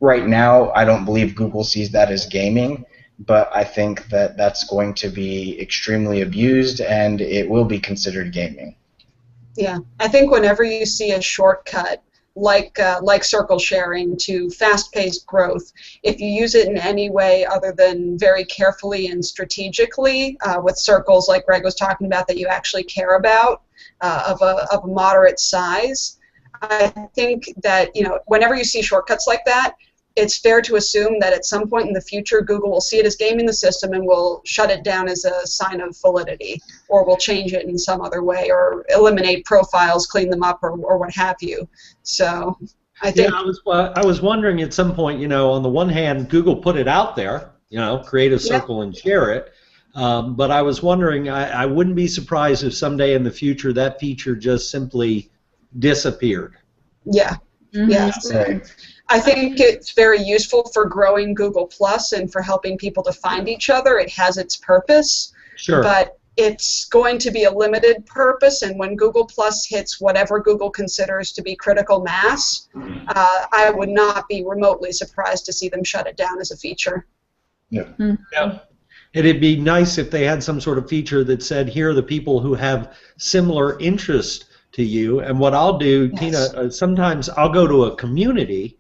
right now I don't believe Google sees that as gaming, but I think that that's going to be extremely abused and it will be considered gaming. Yeah, I think whenever you see a shortcut like circle sharing to fast-paced growth, if you use it in any way other than very carefully and strategically with circles like Greg was talking about that you actually care about of a moderate size, I think that whenever you see shortcuts like that, it's fair to assume that at some point in the future Google will see it as gaming the system and will shut it down as a sign of validity, or will change it in some other way, or eliminate profiles, clean them up, or what have you. So I think I was wondering at some point, on the one hand, Google put it out there, create a circle and share it. But I was wondering, I wouldn't be surprised if someday in the future that feature just simply disappeared. Yeah. Mm-hmm. Yeah. I think it's very useful for growing Google Plus and for helping people to find each other. It has its purpose. Sure. But it's going to be a limited purpose, and when Google Plus hits whatever Google considers to be critical mass, I would not be remotely surprised to see them shut it down as a feature. Yeah. Mm-hmm. Yeah. It'd be nice if they had some sort of feature that said, here are the people who have similar interests to you. And what I'll do, Yes. Tina, sometimes I'll go to a community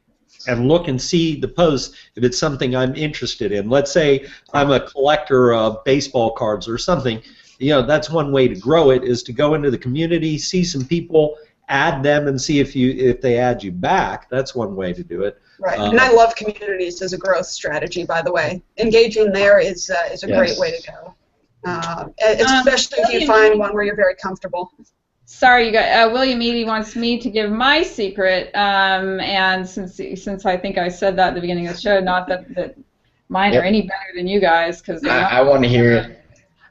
and look and see the post if it's something I'm interested in. Let's say I'm a collector of baseball cards or something. That's one way to grow it, is to go into the community, see some people, add them, and see if they add you back. That's one way to do it. Right, and I love communities as a growth strategy, by the way. Engaging there is a Yes. great way to go, especially if you find one where you're very comfortable. Sorry, you guys. William Eady wants me to give my secret, and since I think I said that at the beginning of the show, not that mine are any better than you guys, because I want to hear it.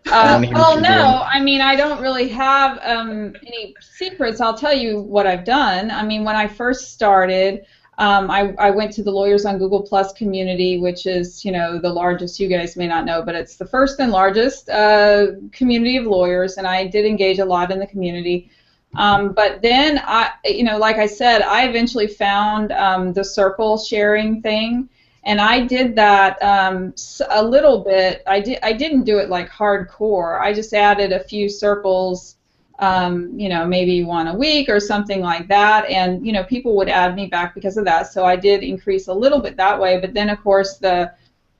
Well, no, I mean, I don't really have any secrets. I'll tell you what I've done. I mean, when I first started, I went to the Lawyers on Google Plus community, which is, the largest, you guys may not know, but it's the first and largest community of lawyers, and I did engage a lot in the community. But then, like I said, I eventually found the circle sharing thing, and I did that a little bit. I didn't do it like hardcore. I just added a few circles, maybe one a week or something like that, and people would add me back because of that. So I did increase a little bit that way. But then, of course, the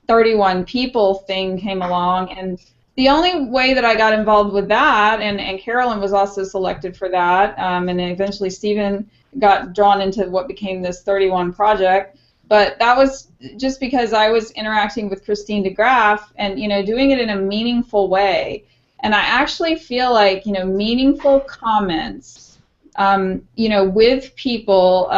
31 people thing came along, and the only way that I got involved with that, and Carolyn was also selected for that, and then eventually Stephen got drawn into what became this 31 project. But that was just because I was interacting with Christine DeGraff and, doing it in a meaningful way. And I actually feel like, meaningful comments, with people,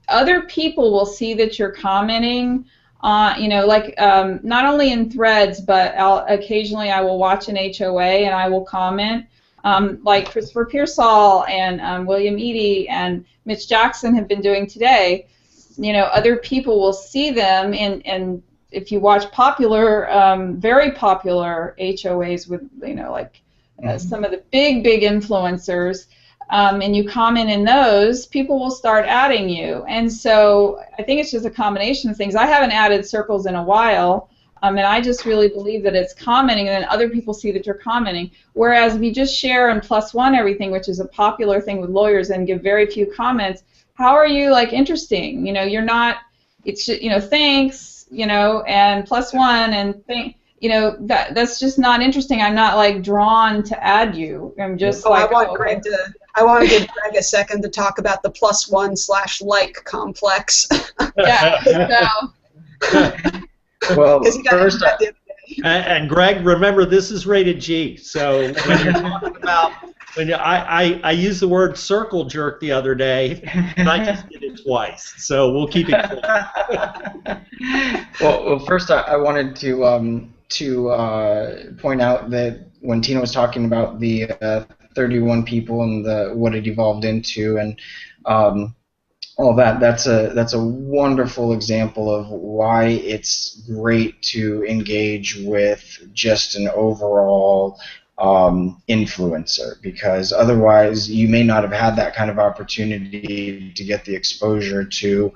other people will see that you're commenting on, not only in threads, but occasionally I will watch an HOA and I will comment. Like Christopher Pearsall and William Eady and Mitch Jackson have been doing today. Other people will see them, and if you watch popular, very popular HOAs with, some of the big influencers, and you comment in those, people will start adding you. And so I think it's just a combination of things. I haven't added circles in a while, and I just really believe that it's commenting, and then other people see that you're commenting. Whereas if you just share and +1 everything, which is a popular thing with lawyers, and give very few comments, how are you interesting? You're not. It's thanks. And +1 and that's just not interesting. I'm not drawn to add you. I'm just I want Greg to. I want to give Greg a second to talk about the +1/like complex. Yeah. So. Well, first, and Greg, remember this is rated G. So when you're talking about. I used the word circle jerk the other day, and I just did it twice. So we'll keep it clean. Well, first I wanted to point out that when Tina was talking about the 31 people and what it evolved into, and all that, that's a wonderful example of why it's great to engage with just an overall influencer, because otherwise you may not have had that kind of opportunity to get the exposure to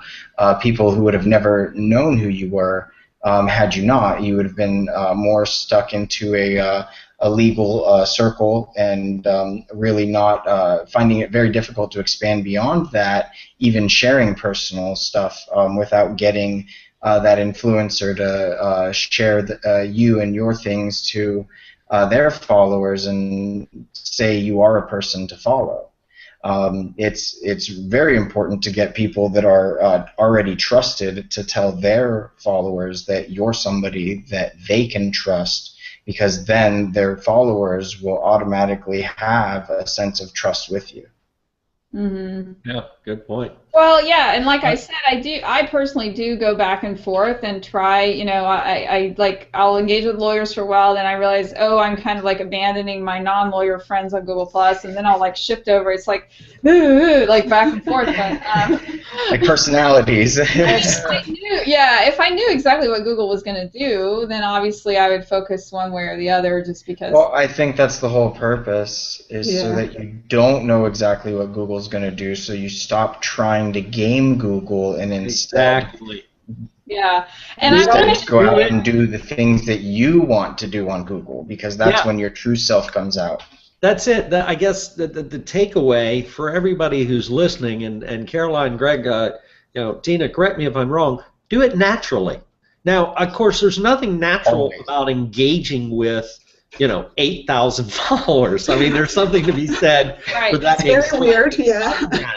people who would have never known who you were had you not. You would have been more stuck into a legal circle and really not finding it very difficult to expand beyond that, even sharing personal stuff without getting that influencer to share you and your things to their followers and say you are a person to follow. It's very important to get people that are already trusted to tell their followers that you're somebody that they can trust, because then their followers will automatically have a sense of trust with you. Mm-hmm. Yeah, good point. Well, yeah, and like I said, I personally do go back and forth and try, I'll engage with lawyers for a while, then I realize, oh, I'm kind of like abandoning my non-lawyer friends on Google Plus, and then I'll like shift over. It's like, like back and forth. But, like personalities. if I knew exactly what Google was going to do, then obviously I would focus one way or the other, just because. Well, I think that's the whole purpose, is so that you don't know exactly what Google's going to do, so you stop trying to game Google and instead and go out and do the things that you want to do on Google, because that's when your true self comes out. That's it. I guess the takeaway for everybody who's listening, and Caroline, Greg, Tina, correct me if I'm wrong, do it naturally. Now, of course, there's nothing natural about engaging with 8,000 followers. I mean, there's something to be said for that. It's very weird, yeah.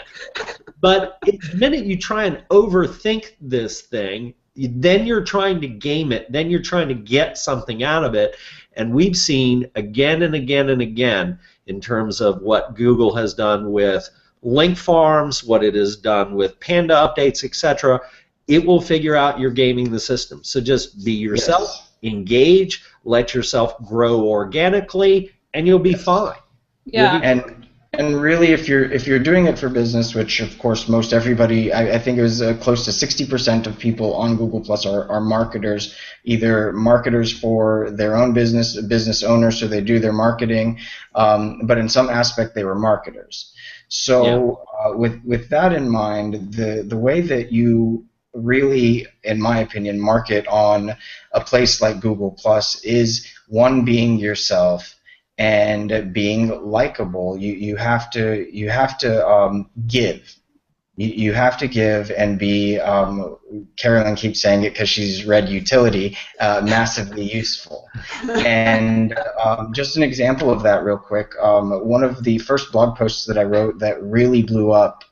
But the minute you try and overthink this thing, then you're trying to game it, then you're trying to get something out of it. And we've seen again and again and again, in terms of what Google has done with link farms, what it has done with Panda updates, etc., it will figure out you're gaming the system. So just be yourself, engage, let yourself grow organically, and you'll be fine. Yeah. And really, if you're doing it for business, which of course most everybody, I think it was close to 60% of people on Google Plus are marketers, either marketers for their own business owners, so they do their marketing, but in some aspect they were marketers. So with that in mind, the way that you really, in my opinion, market on a place like Google Plus is, one, being yourself, and being likable. You have to give. You have to give and be, Carolyn keeps saying it because she's read Utility, massively useful. And just an example of that real quick, one of the first blog posts that I wrote that really blew up,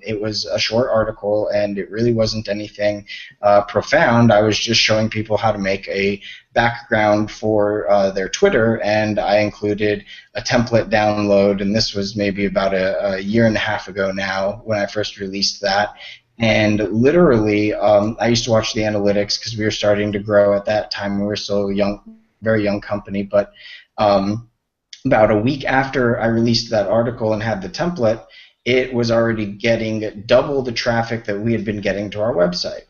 it was a short article and it really wasn't anything profound. I was just showing people how to make a background for their Twitter, and I included a template download, and this was maybe about a year and a half ago now when I first released that. And literally, I used to watch the analytics because we were starting to grow at that time. We were still a young, very young company, but about a week after I released that article and had the template, it was already getting double the traffic that we had been getting to our website.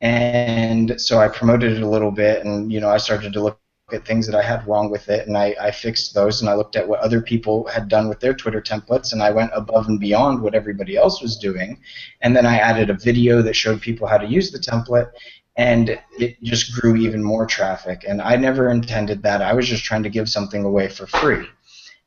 And so I promoted it a little bit, and I started to look at things that I had wrong with it, and I fixed those, and I looked at what other people had done with their Twitter templates, and I went above and beyond what everybody else was doing, and then I added a video that showed people how to use the template, and it just grew even more traffic. And I never intended that. I was just trying to give something away for free,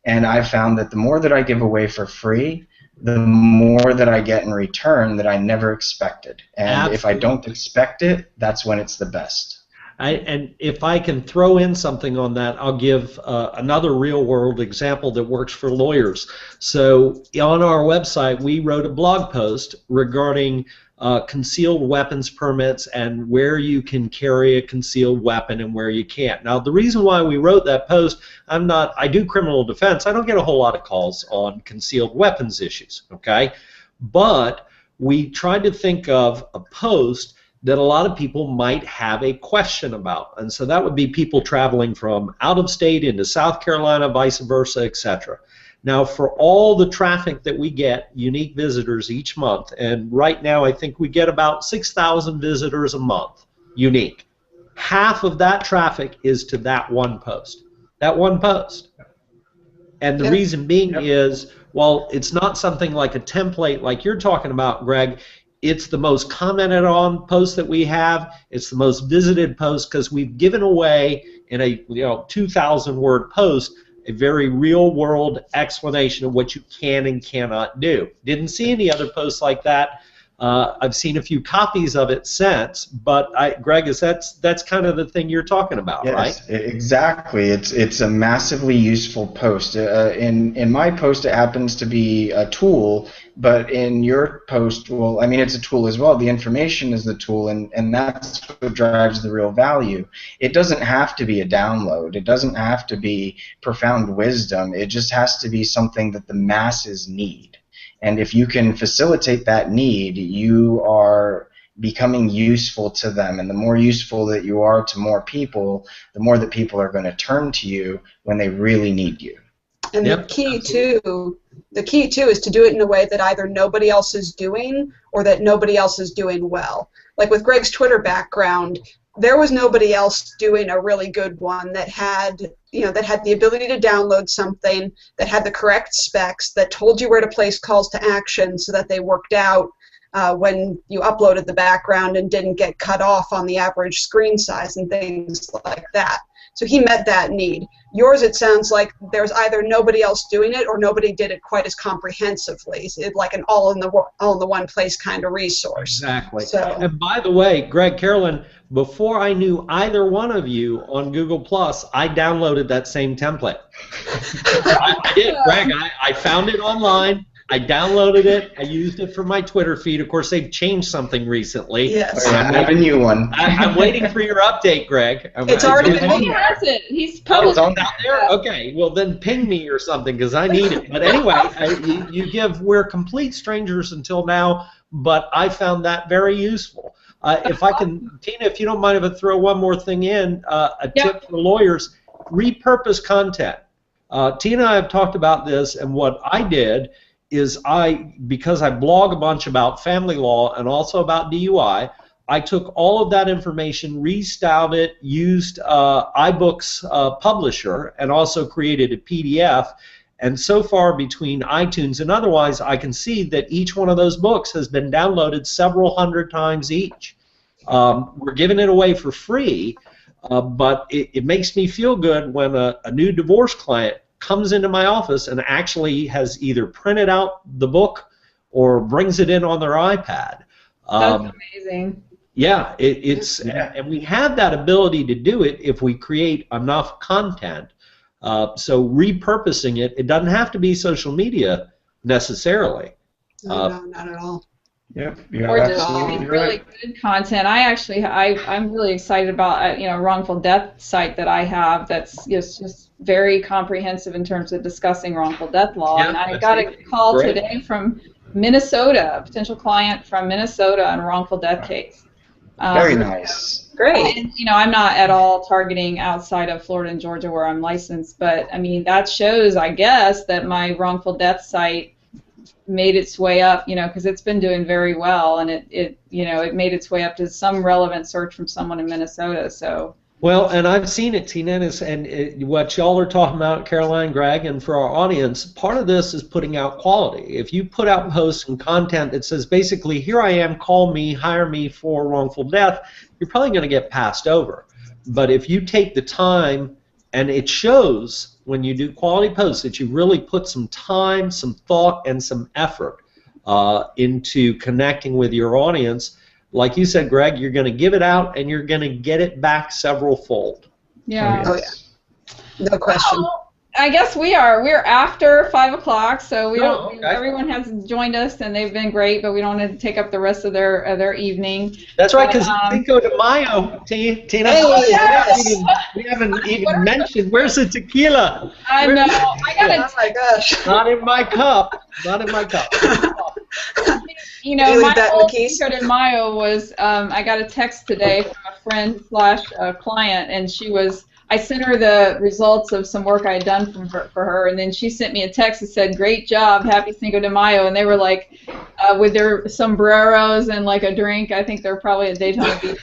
and I found that the more that I give away for free, the more that I get in return that I never expected. And Absolutely. If I don't expect it, that's when it's the best. And if I can throw in something on that, I'll give another real-world example that works for lawyers. So on our website, we wrote a blog post regarding concealed weapons permits and where you can carry a concealed weapon and where you can't. Now, the reason why we wrote that post, I do criminal defense. I don't get a whole lot of calls on concealed weapons issues, okay? But we tried to think of a post that a lot of people might have a question about. And so that would be people traveling from out of state into South Carolina, vice versa, etc. Now, for all the traffic that we get, unique visitors each month, and right now I think we get about 6,000 visitors a month, unique. Half of that traffic is to that one post. That one post. And the reason being is, well, it's not something like a template like you're talking about, Greg. It's the most commented on post that we have. It's the most visited post because we've given away in a 2,000 word post a very real world explanation of what you can and cannot do. Didn't see any other posts like that. I've seen a few copies of it since, but Greg, that's kind of the thing you're talking about, right? Yes, exactly. It's a massively useful post. In my post, it happens to be a tool, but in your post, well, I mean, it's a tool as well. The information is the tool, and that's what drives the real value. It doesn't have to be a download. It doesn't have to be profound wisdom. It just has to be something that the masses need. And if you can facilitate that need, you are becoming useful to them. And the more useful that you are to more people, the more that people are going to turn to you when they really need you. And the key too is to do it in a way that either nobody else is doing or that nobody else is doing well. Like with Greg's Twitter background, there was nobody else doing a really good one that had, that had the ability to download something, that had the correct specs, that told you where to place calls to action so that they worked out when you uploaded the background and didn't get cut off on the average screen size and things like that. So he met that need. Yours, it sounds like there's either nobody else doing it or nobody did it quite as comprehensively. It's like an all in the one place kind of resource. Exactly. So, and by the way, Greg, Carolyn, before I knew either one of you on Google+, I downloaded that same template. I did, Greg. I found it online. I downloaded it. I used it for my Twitter feed. Of course, they've changed something recently. Yes. I have a new one. I'm waiting for your update, Greg. It's already been He has it. He's Oh, published it's on out there? Okay, well then ping me or something because I need it. But anyway, we're complete strangers until now, but I found that very useful. If I can, Tina, if you don't mind if I throw one more thing in, a tip for lawyers, repurpose content. Tina and I have talked about this, and what I did is because I blog a bunch about family law and also about DUI, I took all of that information, restyled it, used iBooks publisher, and also created a PDF. And so far between iTunes and otherwise, I can see that each one of those books has been downloaded several hundred times each. We're giving it away for free, but it makes me feel good when a new divorce client comes into my office and actually has either printed out the book or brings it in on their iPad. That's amazing. Yeah, and we have that ability to do it if we create enough content. So repurposing it doesn't have to be social media necessarily. no, not at all. Yep, Or just really good content. I'm really excited about a wrongful death site that I have that's just very comprehensive in terms of discussing wrongful death law. Yeah, and I got a call today from Minnesota, a potential client from Minnesota on a wrongful death case. Very nice. Great. And, I'm not at all targeting outside of Florida and Georgia where I'm licensed, but I mean that shows, I guess, that my wrongful death site made its way up, because it's been doing very well, and it made its way up to some relevant search from someone in Minnesota. So. Well, and I've seen it, Tina, and what y'all are talking about, Caroline, Greg, and for our audience, part of this is putting out quality. If you put out posts and content that says basically, here I am, call me, hire me for wrongful death, you're probably going to get passed over. But if you take the time, and it shows when you do quality posts that you really put some time, some thought, and some effort into connecting with your audience. Like you said, Greg, you're going to give it out and you're going to get it back several fold. Yeah. Oh, yeah. No question. Well, I guess we're after 5 o'clock, so we don't. Okay. Everyone has joined us and they've been great, but we don't want to take up the rest of their evening. That's right, because Cinco de Mayo, Tina. Hey, yes. We haven't even mentioned. Where's the tequila? I know. I gotta. Oh my gosh. Not in my cup. Not in my cup. My whole Cinco de Mayo was. I got a text today from a friend / client, and I sent her the results of some work I had done for her, and then she sent me a text that said, "Great job, happy Cinco de Mayo," and they were like, with their sombreros and like a drink. I think they're probably at Daytona Beach.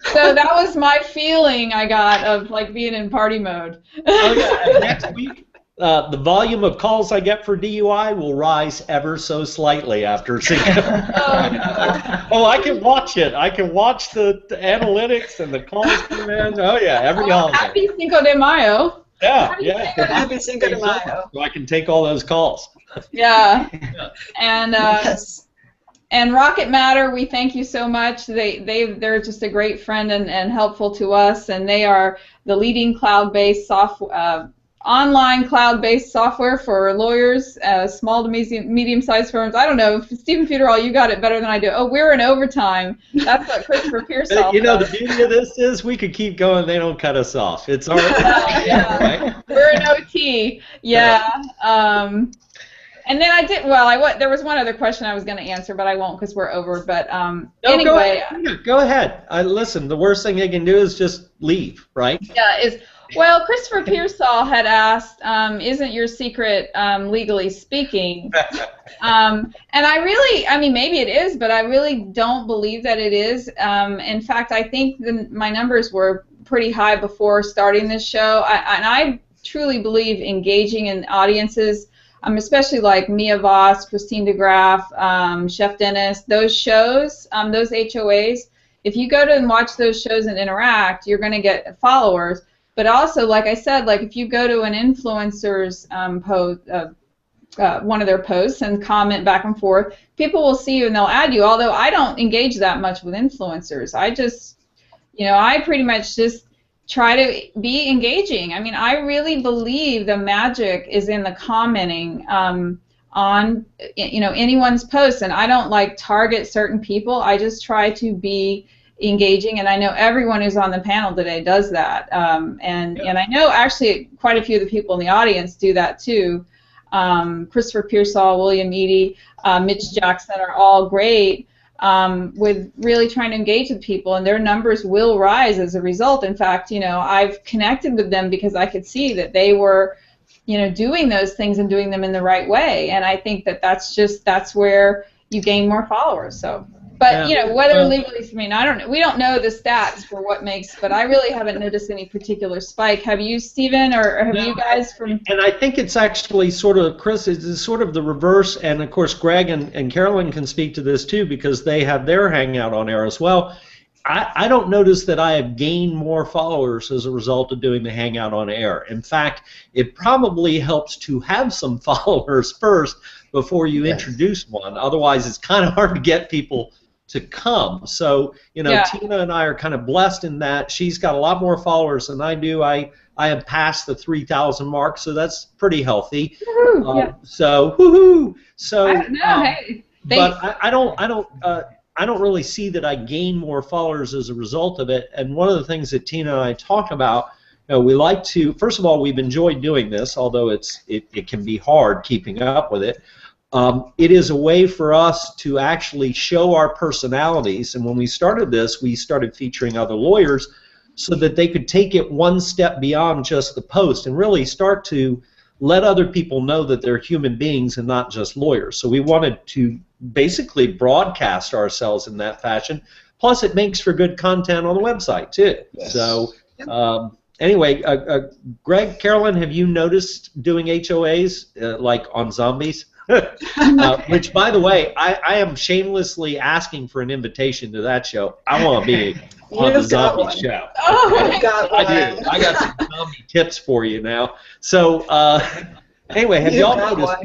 So that was my feeling I got of like being in party mode. Oh yeah, the volume of calls I get for DUI will rise ever so slightly after Cinco. Oh, I can watch it. I can watch the analytics and the calls come in. Oh yeah, every holiday. Happy Cinco de Mayo. Yeah, Happy Cinco de Mayo. So I can take all those calls. Yeah. And Yes. and Rocket Matter, we thank you so much. They're just a great friend and helpful to us, and they are the leading cloud-based software. Online cloud-based software for lawyers, small to medium-sized firms. I don't know, Stephan Futeral, you got it better than I do. Oh, we're in overtime. That's what Christopher Pearsall You know, does. the beauty of this is we could keep going. They don't cut us off. It's our Yeah. right? We're in OT. Yeah. And then there was one other question I was going to answer, but I won't because we're over. But No, anyway. go ahead. Listen, the worst thing they can do is just leave, right? Yeah, well, Christopher Pearsall had asked, isn't your secret legally speaking? And I mean, maybe it is, but I really don't believe that it is. In fact, I think my numbers were pretty high before starting this show. And I truly believe engaging in audiences, especially like Mia Voss, Christine DeGraff, Chef Dennis, those shows, those HOAs, if you go to and watch those shows and interact, you're going to get followers. But also, like I said, like if you go to an influencer's post, one of their posts and comment back and forth, people will see you and they'll add you. Although I don't engage that much with influencers. I just, I pretty much just try to be engaging. I mean, I really believe the magic is in the commenting on, anyone's post. And I don't like target certain people. I just try to be engaging, and I know everyone who's on the panel today does that, and I know actually quite a few of the people in the audience do that too. Christopher Pearsall, William Eady, Mitch Jackson are all great with really trying to engage with people, and their numbers will rise as a result. In fact, I've connected with them because I could see that they were, doing those things and doing them in the right way, and I think that's where you gain more followers. So. But whether legally, I don't know. We don't know the stats for what makes, but I really haven't noticed any particular spike. Have you, Stephen, or have you guys from? And I think it's actually sort of, Chris, it's sort of the reverse. And of course, Greg and Carolyn can speak to this too because they have their hangout on air as well. I don't notice that I have gained more followers as a result of doing the hangout on air. In fact, it probably helps to have some followers first before you introduce one. Otherwise, it's kind of hard to get people to come. So, Tina and I are kind of blessed in that she's got a lot more followers than I do. I have passed the 3,000 mark, so that's pretty healthy. So, woohoo! So, but I don't really see that I gain more followers as a result of it. And one of the things that Tina and I talk about, we like to. First of all, we've enjoyed doing this, although it can be hard keeping up with it. It is a way for us to actually show our personalities, and when we started this, we started featuring other lawyers so that they could take it one step beyond just the post and really start to let other people know that they're human beings and not just lawyers. So we wanted to basically broadcast ourselves in that fashion, plus it makes for good content on the website too. Yes. So anyway, Greg, Carolyn, have you noticed doing HOAs like on zombies? Which, by the way, I am shamelessly asking for an invitation to that show. I want to be on the zombie show. Oh, I got I got some zombie tips for you now. So, anyway, have y'all noticed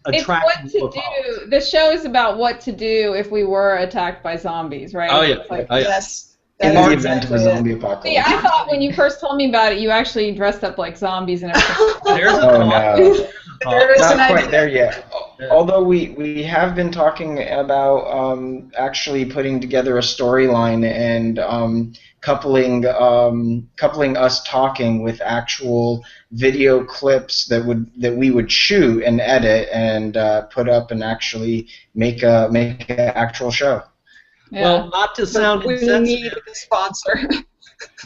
it's what to do. The show is about what to do if we were attacked by zombies, right? Oh, yeah. Yes. In the event of a zombie apocalypse. See, I thought when you first told me about it, you actually dressed up like zombies and everything. There's no. Not quite there yet. Although we have been talking about actually putting together a storyline and coupling us talking with actual video clips that we would shoot and edit and put up and actually make an actual show. Yeah. Well, not to sound insensitive. We need a sponsor.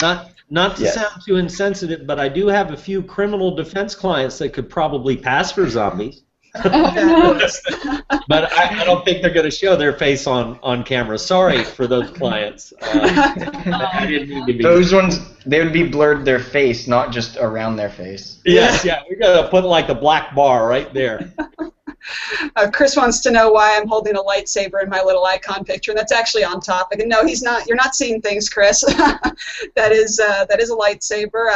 Not to sound too insensitive, but I do have a few criminal defense clients that could probably pass for zombies. Fabulous. But I don't think they're going to show their face on camera. Sorry for those clients. I didn't mean to be. Those ones, they would be blurred their face, not just around their face. Yes, yeah. We got to put like a black bar right there. Chris wants to know why I'm holding a lightsaber in my little icon picture, and that's actually on topic. And no, he's not. You're not seeing things, Chris. That is a lightsaber.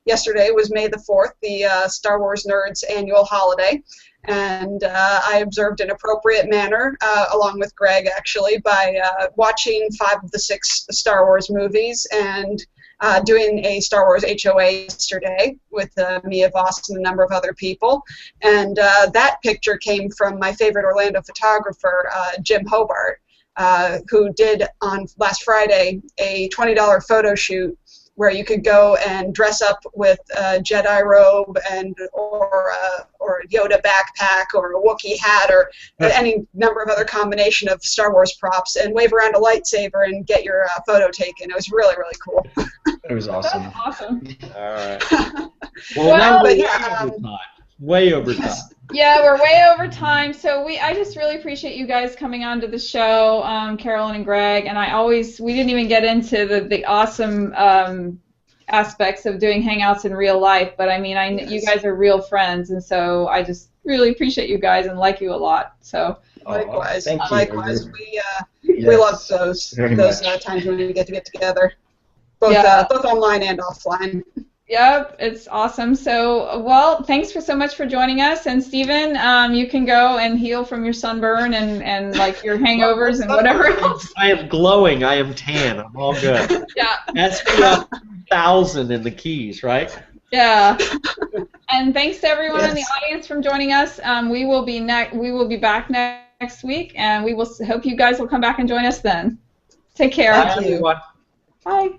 Yesterday was May the 4th, the Star Wars Nerds annual holiday, and I observed an appropriate manner, along with Greg actually, by watching 5 of the 6 Star Wars movies and doing a Star Wars HOA yesterday with Mia Voss and a number of other people. And that picture came from my favorite Orlando photographer, Jim Hobart, who did on last Friday a $20 photo shoot where you could go and dress up with a Jedi robe or a Yoda backpack or a Wookiee hat or any number of other combination of Star Wars props and wave around a lightsaber and get your photo taken. It was really, really cool. It was awesome. That's awesome. All right. Well, but way over time. Yeah, we're way over time, so I just really appreciate you guys coming on to the show, Carolyn and Greg, and we didn't even get into the awesome aspects of doing Hangouts in real life, but I mean, Yes. you guys are real friends, and so I just really appreciate you guys and like you a lot, so. Likewise. Thank you. Likewise. We Yes, love those very much. times when we get together, both both online and offline. Yep, it's awesome. So, well, thanks so much for joining us. And Stephen, you can go and heal from your sunburn and like your hangovers and whatever else. I am glowing. I am tan. I'm all good. Yeah. SPF 1000 in the Keys, right? Yeah. And thanks to everyone in the Yes. audience for joining us. We will be back next week, and we will hope you guys will come back and join us then. Take care. Bye, everyone. Bye.